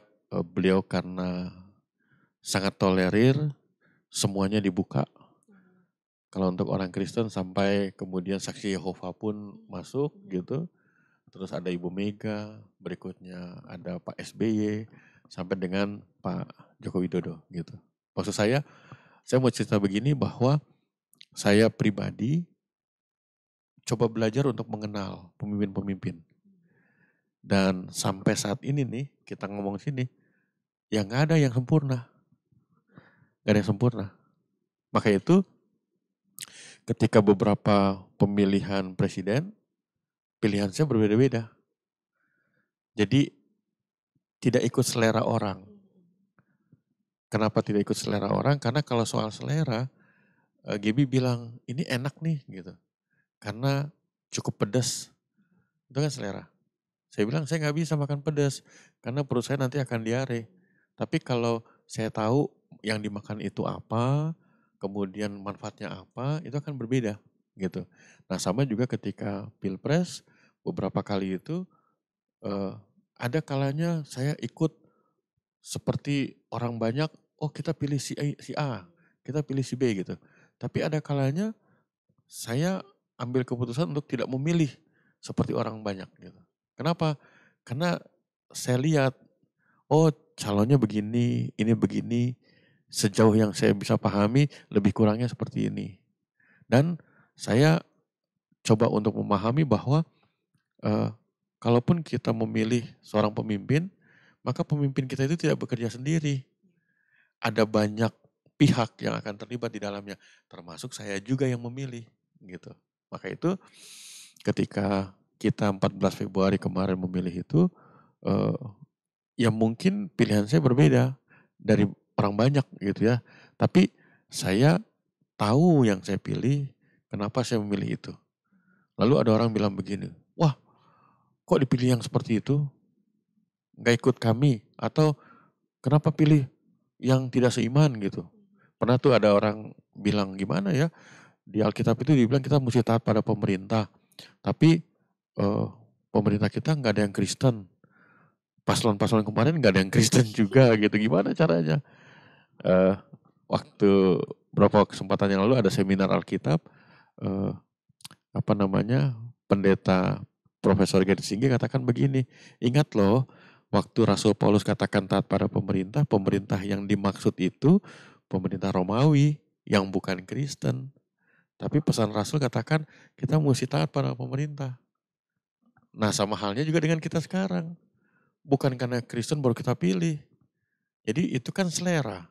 beliau karena sangat tolerir, semuanya dibuka. Kalau untuk orang Kristen sampai kemudian saksi Yehova pun masuk gitu. Terus ada Ibu Mega, berikutnya ada Pak SBY, sampai dengan Pak Joko Widodo gitu. Maksud saya mau cerita begini bahwa saya pribadi coba belajar untuk mengenal pemimpin-pemimpin. Dan sampai saat ini nih, kita ngomong sini, ya gak ada yang sempurna. Gak ada yang sempurna. Maka itu, ketika beberapa pemilihan presiden, pilihan saya berbeda-beda. Jadi, tidak ikut selera orang. Kenapa tidak ikut selera orang? Karena kalau soal selera, Gibi bilang, ini enak nih gitu. Karena cukup pedas. Itu kan selera. Saya bilang, saya gak bisa makan pedas. Karena perut saya nanti akan diare. Tapi kalau saya tahu yang dimakan itu apa, kemudian manfaatnya apa, itu akan berbeda gitu. Nah sama juga ketika Pilpres, beberapa kali itu ada kalanya saya ikut seperti orang banyak, oh kita pilih si A, kita pilih si B gitu. Tapi ada kalanya saya ambil keputusan untuk tidak memilih seperti orang banyak gitu. Kenapa? Karena saya lihat, oh calonnya begini, ini begini, sejauh yang saya bisa pahami lebih kurangnya seperti ini. Dan saya coba untuk memahami bahwa kalaupun kita memilih seorang pemimpin, maka pemimpin kita itu tidak bekerja sendiri. Ada banyak pihak yang akan terlibat di dalamnya, termasuk saya juga yang memilih gitu. Maka itu ketika kita 14 Februari kemarin memilih itu, ya mungkin pilihan saya berbeda dari orang banyak gitu ya. Tapi saya tahu yang saya pilih, kenapa saya memilih itu. Lalu ada orang bilang begini, wah kok dipilih yang seperti itu, nggak ikut kami, atau kenapa pilih yang tidak seiman gitu. Pernah tuh ada orang bilang gimana ya, di Alkitab itu dibilang kita mesti taat pada pemerintah, tapi pemerintah kita nggak ada yang Kristen. Paslon-paslon kemarin nggak ada yang Kristen juga gitu. Gimana caranya? Eh, Waktu beberapa kesempatan yang lalu ada seminar Alkitab, eh, apa namanya, pendeta Profesor Gedi Singgi katakan begini, ingat loh, waktu Rasul Paulus katakan taat pada pemerintah, pemerintah yang dimaksud itu pemerintah Romawi yang bukan Kristen. Tapi pesan Rasul katakan kita mesti taat pada pemerintah. Nah sama halnya juga dengan kita sekarang. Bukan karena Kristen baru kita pilih. Jadi itu kan selera.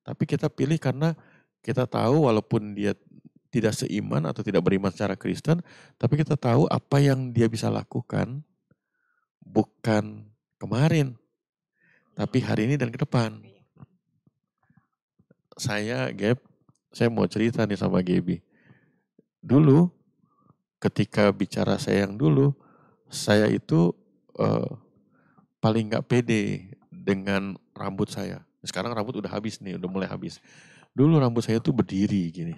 Tapi kita pilih karena kita tahu walaupun dia tidak seiman atau tidak beriman secara Kristen, tapi kita tahu apa yang dia bisa lakukan bukan kemarin, tapi hari ini dan ke depan. Saya mau cerita nih sama Gaby. Dulu ketika bicara saya yang dulu, saya itu paling nggak pede dengan rambut saya. Sekarang rambut udah habis nih, udah mulai habis. Dulu rambut saya tuh berdiri gini.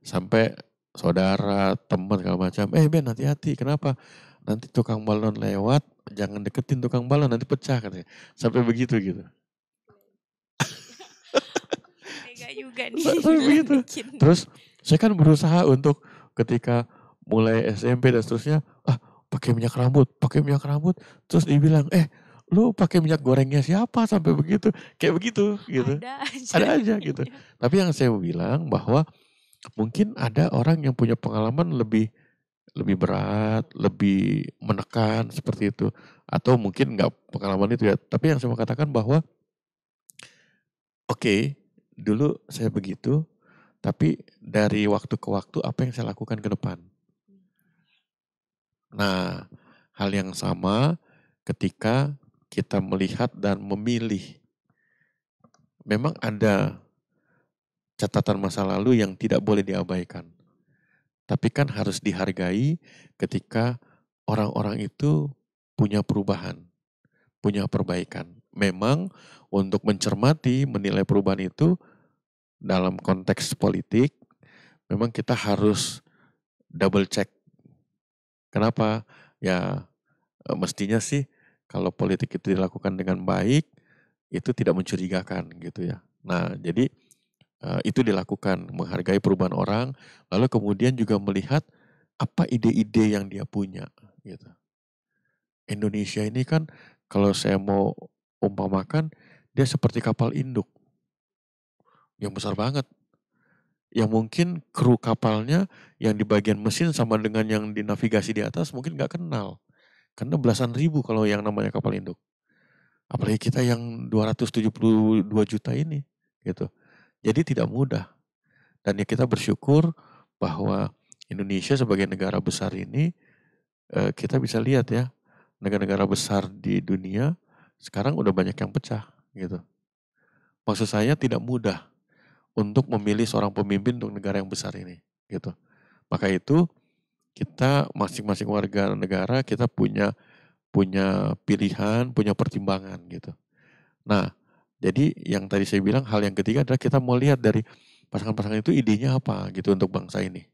Sampai saudara, teman segala macam, Ben hati-hati, kenapa? Nanti tukang balon lewat, jangan deketin tukang balon, nanti pecah katanya. Sampai begitu gitu. Tega juga nih. Sampai begitu. Terus saya kan berusaha untuk ketika mulai SMP dan seterusnya, pakai minyak rambut. Terus dibilang, lu pakai minyak gorengnya siapa sampai begitu? Kayak begitu gitu. Ada aja gitu. Tapi yang saya bilang bahwa mungkin ada orang yang punya pengalaman lebih berat, lebih menekan seperti itu. Atau mungkin nggak pengalaman itu ya. Tapi yang saya mau katakan bahwa oke, dulu saya begitu, tapi dari waktu ke waktu apa yang saya lakukan ke depan. Nah, hal yang sama ketika kita melihat dan memilih. Memang ada catatan masa lalu yang tidak boleh diabaikan. Tapi kan harus dihargai ketika orang-orang itu punya perubahan, punya perbaikan. Memang untuk mencermati, menilai perubahan itu dalam konteks politik, memang kita harus double check. Kenapa? Ya mestinya sih kalau politik itu dilakukan dengan baik, itu tidak mencurigakan gitu ya. Nah jadi itu dilakukan, menghargai perubahan orang, lalu kemudian juga melihat apa ide-ide yang dia punya gitu. Indonesia ini kan kalau saya mau umpamakan, dia seperti kapal induk yang besar banget. Yang mungkin kru kapalnya yang di bagian mesin sama dengan yang di navigasi di atas mungkin nggak kenal. Karena belasan ribu kalau yang namanya kapal induk. Apalagi kita yang 272 juta ini gitu. Jadi tidak mudah. Dan ya kita bersyukur bahwa Indonesia sebagai negara besar ini, kita bisa lihat ya, negara-negara besar di dunia sekarang udah banyak yang pecah gitu. Maksud saya tidak mudah untuk memilih seorang pemimpin untuk negara yang besar ini gitu. Maka itu kita masing-masing warga negara kita punya pilihan, punya pertimbangan gitu. Nah, jadi yang tadi saya bilang hal yang ketiga adalah kita mau lihat dari pasangan-pasangan itu idenya apa gitu untuk bangsa ini.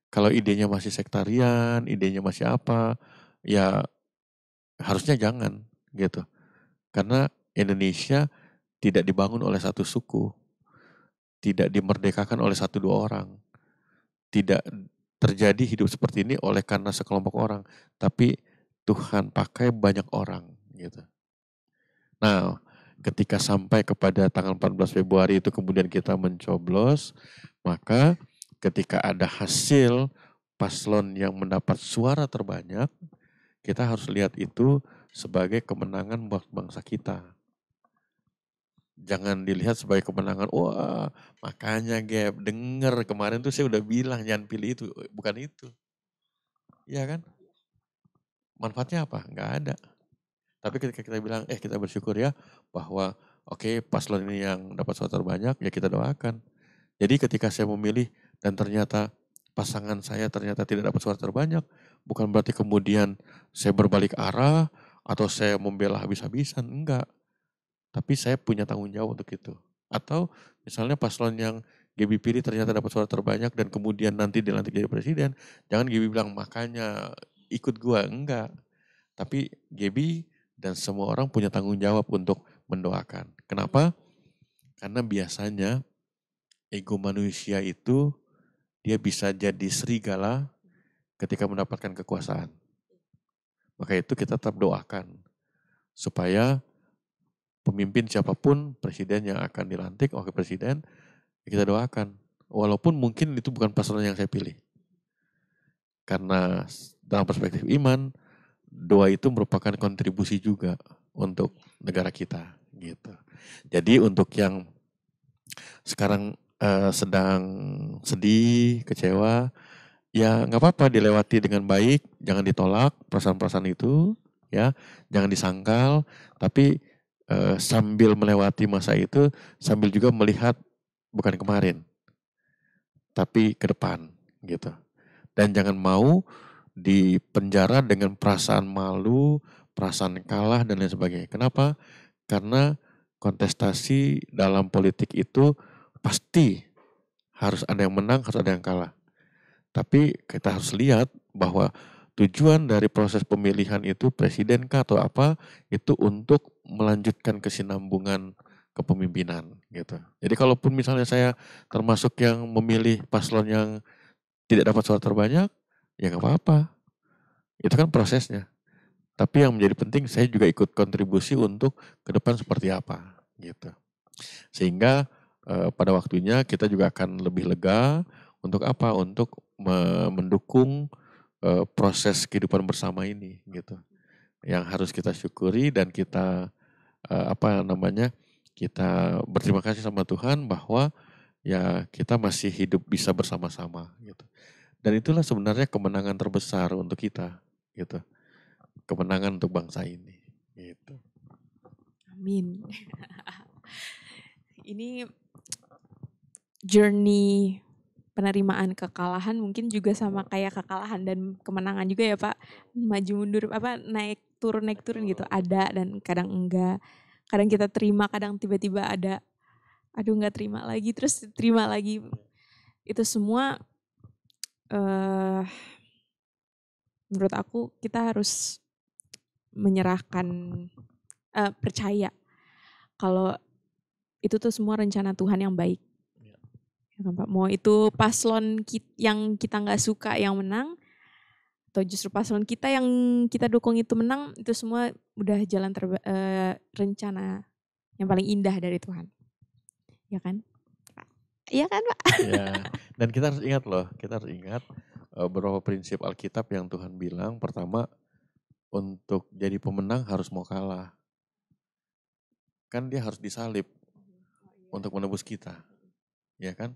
Kalau idenya masih sektarian, idenya masih apa, ya harusnya jangan gitu. Karena Indonesia tidak dibangun oleh satu suku, tidak dimerdekakan oleh satu dua orang, tidak terjadi hidup seperti ini oleh karena sekelompok orang, tapi Tuhan pakai banyak orang gitu. Nah, ketika sampai kepada tanggal 14 Februari itu kemudian kita mencoblos, maka ketika ada hasil paslon yang mendapat suara terbanyak, kita harus lihat itu sebagai kemenangan buat bangsa kita. Jangan dilihat sebagai kemenangan. Wah, makanya Gap, denger kemarin tuh saya udah bilang jangan pilih itu. Bukan itu. Iya kan? Manfaatnya apa? Nggak ada. Tapi ketika kita bilang, kita bersyukur ya bahwa oke, paslon ini yang dapat suara terbanyak, ya kita doakan. Jadi ketika saya memilih dan ternyata pasangan saya ternyata tidak dapat suara terbanyak, bukan berarti kemudian saya berbalik arah atau saya membela habis-habisan, enggak. Tapi saya punya tanggung jawab untuk itu. Atau misalnya paslon yang Gaby pilih ternyata dapat suara terbanyak dan kemudian nanti dilantik jadi presiden, jangan Gaby bilang makanya ikut gua, enggak. Tapi Gaby dan semua orang punya tanggung jawab untuk mendoakan. Kenapa? Karena biasanya ego manusia itu dia bisa jadi serigala ketika mendapatkan kekuasaan. Maka itu kita tetap doakan supaya pemimpin siapapun, presiden yang akan dilantik, wakil presiden, kita doakan. Walaupun mungkin itu bukan pasangan yang saya pilih. Karena dalam perspektif iman, doa itu merupakan kontribusi juga untuk negara kita. Gitu. Jadi untuk yang sekarang sedang sedih, kecewa, ya nggak apa-apa dilewati dengan baik, jangan ditolak perasaan-perasaan itu, ya, jangan disangkal, tapi sambil melewati masa itu, sambil juga melihat bukan kemarin, tapi ke depan, gitu. Dan jangan mau dipenjara dengan perasaan malu, perasaan kalah dan lain sebagainya. Kenapa? Karena kontestasi dalam politik itu pasti harus ada yang menang, harus ada yang kalah. Tapi kita harus lihat bahwa tujuan dari proses pemilihan itu presiden kah atau apa itu untuk melanjutkan kesinambungan kepemimpinan gitu. Jadi kalaupun misalnya saya termasuk yang memilih paslon yang tidak dapat suara terbanyak, ya nggak apa-apa. Itu kan prosesnya. Tapi yang menjadi penting saya juga ikut kontribusi untuk ke depan seperti apa gitu. Sehingga pada waktunya kita juga akan lebih lega untuk apa? Untuk mendukung proses kehidupan bersama ini gitu. Yang harus kita syukuri dan kita kita berterima kasih sama Tuhan bahwa ya kita masih hidup bisa bersama-sama gitu. Dan itulah sebenarnya kemenangan terbesar untuk kita gitu. Kemenangan untuk bangsa ini gitu. Amin. Ini journey penerimaan kekalahan mungkin juga sama kayak kekalahan dan kemenangan juga ya Pak. Maju mundur naik turun gitu. Ada dan kadang enggak. Kadang kita terima, kadang tiba-tiba ada aduh enggak terima lagi, terus terima lagi. Itu semua menurut aku kita harus menyerahkan percaya kalau itu tuh semua rencana Tuhan yang baik. Ya kan, Pak? Mau itu paslon yang kita nggak suka yang menang, atau justru paslon kita yang kita dukung itu menang, itu semua udah jalan rencana yang paling indah dari Tuhan. Ya kan? Iya kan Pak? Ya, dan kita harus ingat beberapa prinsip Alkitab yang Tuhan bilang. Pertama, untuk jadi pemenang harus mau kalah. Kan dia harus disalib untuk menebus kita. Ya kan?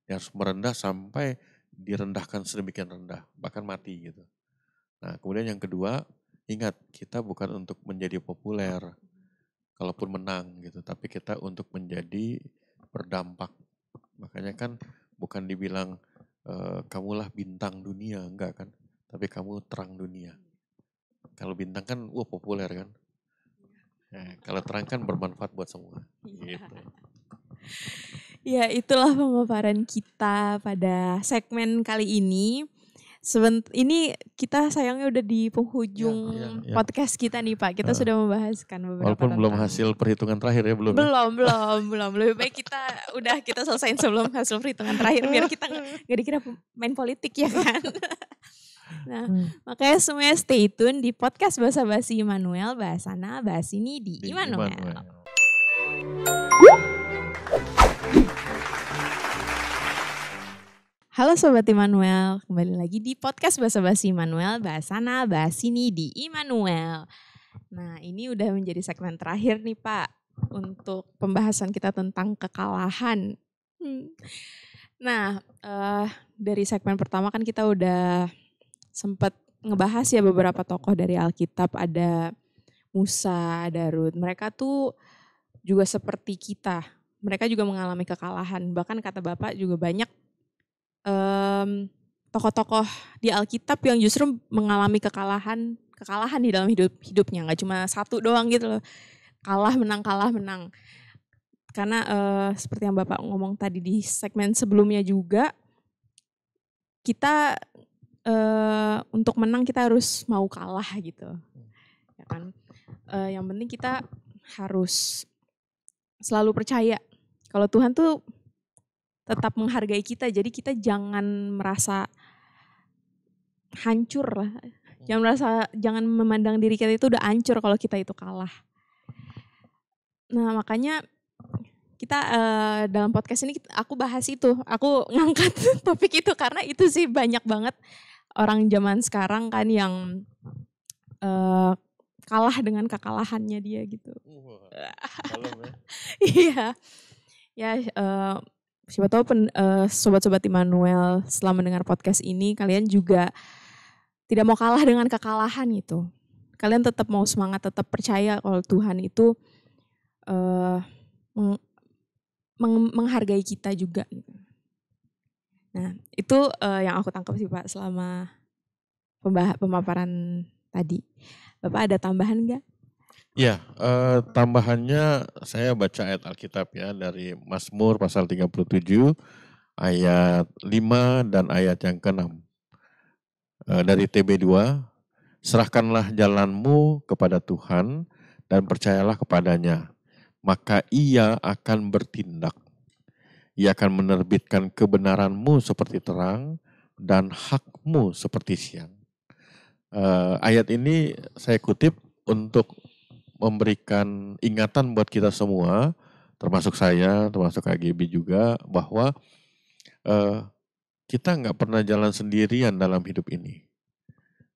Dia harus merendah sampai direndahkan sedemikian rendah, bahkan mati gitu. Nah, kemudian yang kedua, ingat kita bukan untuk menjadi populer, kalaupun menang gitu, tapi kita untuk menjadi berdampak. Makanya kan bukan dibilang kamulah bintang dunia, enggak kan, tapi kamu terang dunia. Kalau bintang kan populer kan. Nah, kalau terang kan bermanfaat buat semua. Gitu. Ya, itulah pemaparan kita pada segmen kali ini. Ini kita sayangnya udah di penghujung podcast kita nih Pak. Kita sudah membahaskan beberapa walaupun belum hasil perhitungan terakhir ya, belum. Belum. Lebih baik kita selesaiin sebelum hasil perhitungan terakhir biar kita nggak dikira main politik ya kan. Nah, makanya semuanya stay tune di podcast Basa Basi Immanuel, bahasana bahas ini di Immanuel. Halo Sobat Immanuel, kembali lagi di podcast Basa Basi Immanuel, bahasana bahas ini di Immanuel. Nah, ini udah menjadi segmen terakhir nih Pak. untuk pembahasan kita tentang kekalahan. Nah, dari segmen pertama kan kita udah sempat ngebahas ya beberapa tokoh dari Alkitab, ada Musa, ada Rut. Mereka tuh juga seperti kita. Mereka juga mengalami kekalahan. Bahkan kata Bapak juga banyak tokoh-tokoh di Alkitab yang justru mengalami kekalahan di dalam hidupnya. Nggak cuma satu doang gitu loh. Kalah menang. Karena seperti yang Bapak ngomong tadi di segmen sebelumnya juga, kita untuk menang kita harus mau kalah gitu. Ya kan? Yang penting kita harus selalu percaya kalau Tuhan tuh tetap menghargai kita. Jadi kita jangan merasa hancur lah. Jangan memandang diri kita itu udah hancur kalau kita itu kalah. Nah, makanya kita dalam podcast ini aku bahas itu. Aku ngangkat topik itu karena itu sih banyak banget orang zaman sekarang kan yang kalah dengan kekalahannya dia gitu. Iya. Ya, siapa tahu sobat-sobat Immanuel setelah mendengar podcast ini kalian juga tidak mau kalah dengan kekalahan gitu. Kalian tetap mau semangat, tetap percaya kalau Tuhan itu menghargai kita juga. Nah, itu yang aku tangkap sih Pak selama pemaparan tadi. Bapak ada tambahan nggak? Ya, tambahannya saya baca ayat Alkitab ya dari Mazmur pasal 37 ayat 5 dan ayat yang ke-6. Dari TB2, serahkanlah jalanmu kepada Tuhan dan percayalah kepadanya, maka ia akan bertindak. Ia akan menerbitkan kebenaranmu seperti terang dan hakmu seperti siang. Ayat ini saya kutip untuk memberikan ingatan buat kita semua, termasuk saya, termasuk KGB juga, bahwa kita nggak pernah jalan sendirian dalam hidup ini.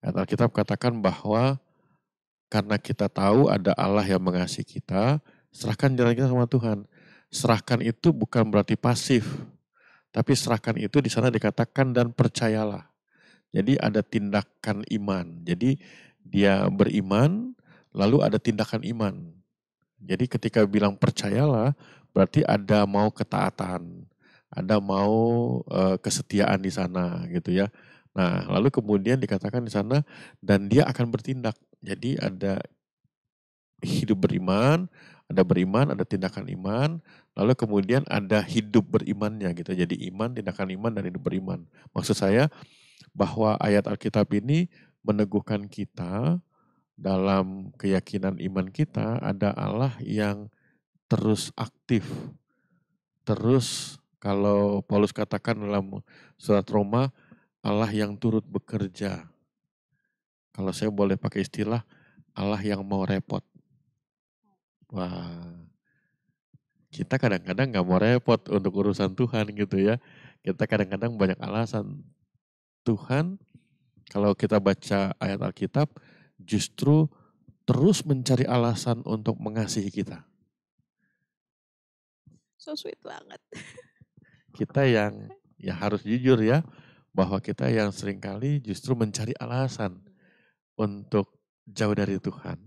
Alkitab katakan bahwa karena kita tahu ada Allah yang mengasihi kita, serahkan jalan kita sama Tuhan. Serahkan itu bukan berarti pasif, tapi serahkan itu di sana dikatakan dan percayalah. Jadi ada tindakan iman. Jadi dia beriman, lalu ada tindakan iman. Jadi ketika bilang percayalah, berarti ada mau ketaatan, ada mau kesetiaan di sana gitu ya. Nah, lalu kemudian dikatakan di sana dan dia akan bertindak. Jadi ada hidup beriman, ada tindakan iman, lalu kemudian ada hidup berimannya gitu. Jadi iman, tindakan iman dan hidup beriman. Maksud saya bahwa ayat Alkitab ini meneguhkan kita dalam keyakinan iman kita ada Allah yang terus aktif. Terus kalau Paulus katakan dalam surat Roma, Allah yang turut bekerja. Kalau saya boleh pakai istilah, Allah yang mau repot. Wah, kita kadang-kadang gak mau repot untuk urusan Tuhan gitu ya. Kita kadang-kadang banyak alasan. Tuhan, kalau kita baca ayat Alkitab, justru terus mencari alasan untuk mengasihi kita. So sweet banget. Kita yang ya harus jujur ya, bahwa kita yang seringkali justru mencari alasan untuk jauh dari Tuhan,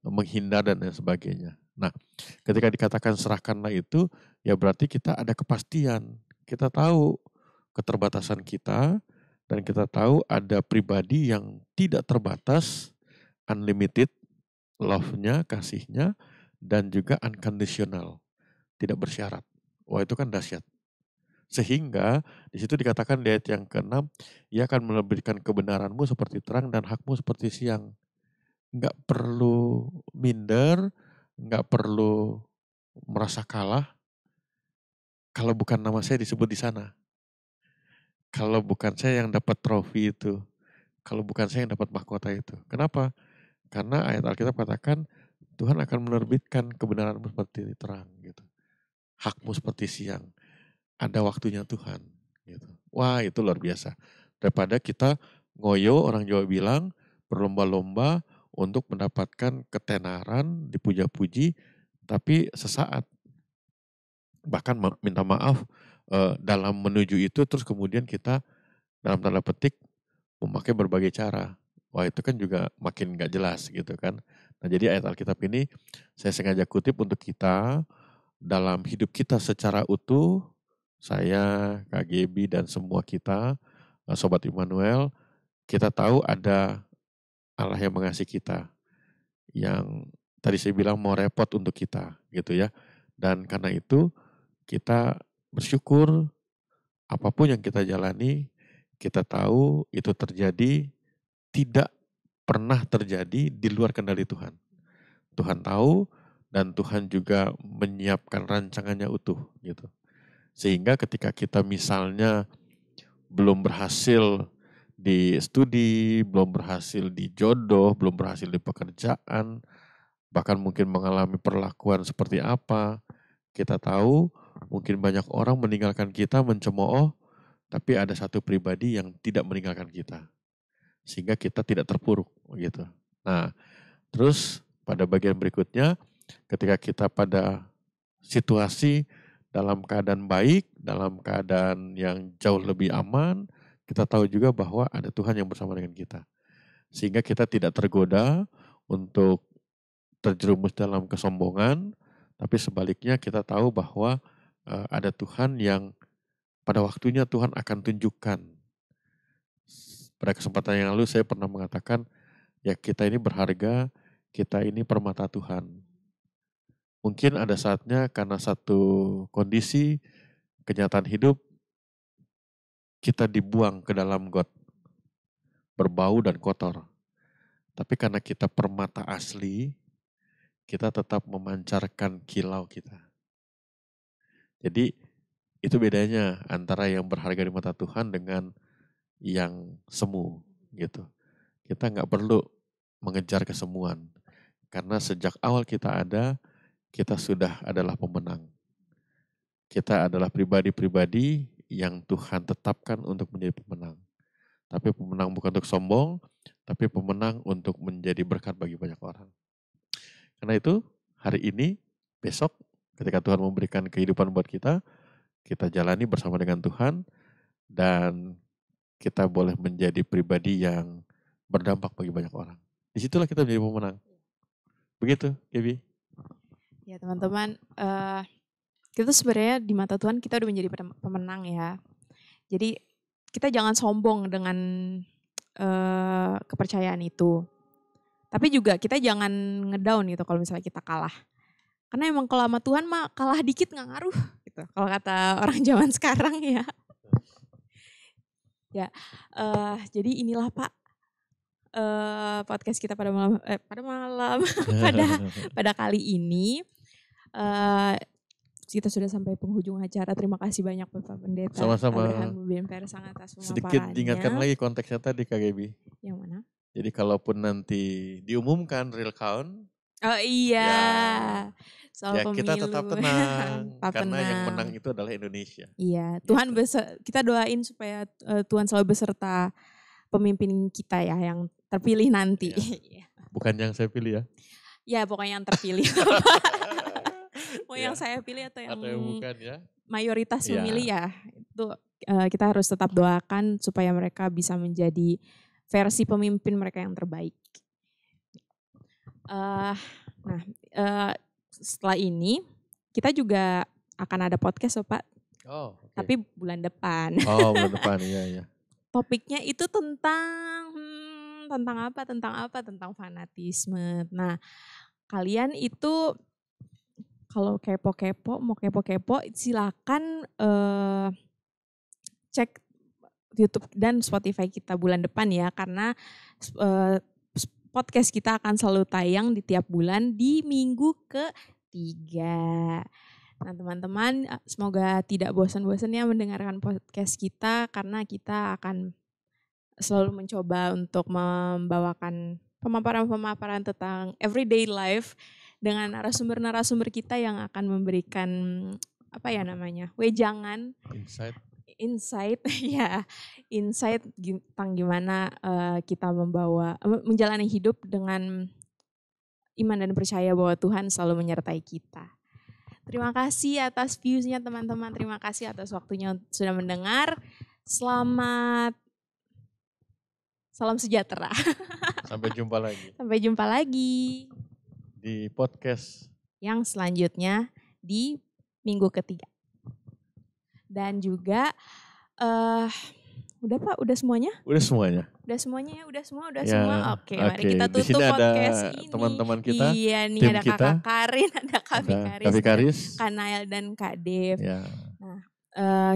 menghindar dan lain sebagainya. Nah, ketika dikatakan serahkanlah itu, ya berarti kita ada kepastian. Kita tahu keterbatasan kita, dan kita tahu ada pribadi yang tidak terbatas, unlimited love-nya, kasihnya, dan juga unconditional, tidak bersyarat. Wah, itu kan dahsyat. Sehingga di situ dikatakan di ayat yang ke-6, ia akan menerbitkan kebenaranmu seperti terang dan hakmu seperti siang. Nggak perlu minder, nggak perlu merasa kalah, kalau bukan nama saya disebut di sana. Kalau bukan saya yang dapat trofi itu, kalau bukan saya yang dapat mahkota itu. Kenapa? Karena ayat Alkitab katakan Tuhan akan menerbitkan kebenaranmu seperti terang gitu. Hakmu seperti siang. Ada waktunya Tuhan gitu. Wah, itu luar biasa. Daripada kita ngoyo, orang Jawa bilang, berlomba-lomba untuk mendapatkan ketenaran, dipuja-puji, tapi sesaat. Bahkan minta maaf dalam menuju itu, terus kemudian kita dalam tanda petik memakai berbagai cara. Wah, itu kan juga makin gak jelas gitu kan. Nah, jadi ayat Alkitab ini saya sengaja kutip untuk kita dalam hidup kita secara utuh, saya, Kak Gebi, dan semua kita, Sobat Immanuel, kita tahu ada Allah yang mengasihi kita, yang tadi saya bilang mau repot untuk kita gitu ya. Dan karena itu kita bersyukur apapun yang kita jalani, kita tahu itu terjadi, tidak pernah terjadi di luar kendali Tuhan. Tuhan tahu dan Tuhan juga menyiapkan rancangannya utuh gitu. Sehingga ketika kita misalnya belum berhasil di studi, belum berhasil di jodoh, belum berhasil di pekerjaan, bahkan mungkin mengalami perlakuan seperti apa, kita tahu mungkin banyak orang meninggalkan kita, mencemooh, tapi ada satu pribadi yang tidak meninggalkan kita. Sehingga kita tidak terpuruk gitu. Nah, terus pada bagian berikutnya, ketika kita pada situasi dalam keadaan baik, dalam keadaan yang jauh lebih aman, kita tahu juga bahwa ada Tuhan yang bersama dengan kita. Sehingga kita tidak tergoda untuk terjerumus dalam kesombongan, tapi sebaliknya kita tahu bahwa ada Tuhan yang pada waktunya Tuhan akan tunjukkan. Pada kesempatan yang lalu saya pernah mengatakan, ya kita ini berharga, kita ini permata Tuhan. Mungkin ada saatnya karena satu kondisi, kenyataan hidup, kita dibuang ke dalam got, berbau dan kotor. Tapi karena kita permata asli, kita tetap memancarkan kilau kita. Jadi itu bedanya antara yang berharga di mata Tuhan dengan yang semu gitu. Kita nggak perlu mengejar kesemuan. Karena sejak awal kita ada, kita sudah adalah pemenang. Kita adalah pribadi-pribadi yang Tuhan tetapkan untuk menjadi pemenang. Tapi pemenang bukan untuk sombong, tapi pemenang untuk menjadi berkat bagi banyak orang. Karena itu, hari ini, besok, ketika Tuhan memberikan kehidupan buat kita jalani bersama dengan Tuhan, dan kita boleh menjadi pribadi yang berdampak bagi banyak orang. Disitulah kita menjadi pemenang. Begitu, Gaby. Ya teman-teman, kita sebenarnya di mata Tuhan kita udah menjadi pemenang ya. Jadi kita jangan sombong dengan kepercayaan itu. Tapi juga kita jangan ngedown gitu kalau misalnya kita kalah. Karena emang kalau sama Tuhan mah kalah dikit gak ngaruh gitu. Kalau kata orang zaman sekarang ya. Ya, jadi inilah Pak podcast kita pada malam pada kali ini. Kita sudah sampai penghujung acara. Terima kasih banyak Bapak Pendeta. Sama-sama. Abraham Bubian Pers sangat atas pemaparannya. Sedikit diingatkan lagi konteksnya tadi Kak Gaby. Yang mana? Jadi kalaupun nanti diumumkan real count. Oh iya. Ya, soal ya pemilu. Kita tetap tenang. Karena yang menang itu adalah Indonesia. Iya. Tuhan gitu. Kita doain supaya Tuhan selalu beserta pemimpin kita ya yang terpilih nanti. Ya. Bukan yang saya pilih ya. Ya pokoknya yang terpilih. Mau yang saya pilih atau yang bukan ya. Mayoritas memilih ya. Itu kita harus tetap doakan supaya mereka bisa menjadi versi pemimpin mereka yang terbaik. Setelah ini kita juga akan ada podcast Pak. Oh, okay. Tapi bulan depan. Oh, bulan depan, iya. Topiknya itu tentang apa? Tentang fanatisme. Nah, kalian itu kalau mau kepo, silakan cek YouTube dan Spotify kita bulan depan ya, karena podcast kita akan selalu tayang di tiap bulan di minggu ke-3. Nah teman-teman, semoga tidak bosan-bosan ya mendengarkan podcast kita, karena kita akan selalu mencoba untuk membawakan pemaparan-pemaparan tentang everyday life dengan narasumber-narasumber kita yang akan memberikan wejangan, insight ya, insight tentang gimana kita menjalani hidup dengan iman dan percaya bahwa Tuhan selalu menyertai kita. Terima kasih atas views-nya teman-teman, terima kasih atas waktunya sudah mendengar. Salam sejahtera. Sampai jumpa lagi. Sampai jumpa lagi di podcast yang selanjutnya di minggu ketiga. Dan juga udah Pak, udah semuanya? Udah semuanya. Udah semuanya ya, udah semua. Oke, mari kita Di tutup sini podcast ada ini. Teman-teman kita, Iya nih, tim ada kita, Kakak Karin, ada Kak Karis, Kak Nael dan Kak Dev. Ya. Nah,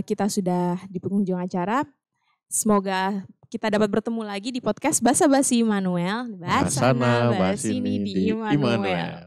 kita sudah di penghujung acara. Semoga kita dapat bertemu lagi di podcast Basa Basi Immanuel. Bahas sana, bahas sini ini di Immanuel.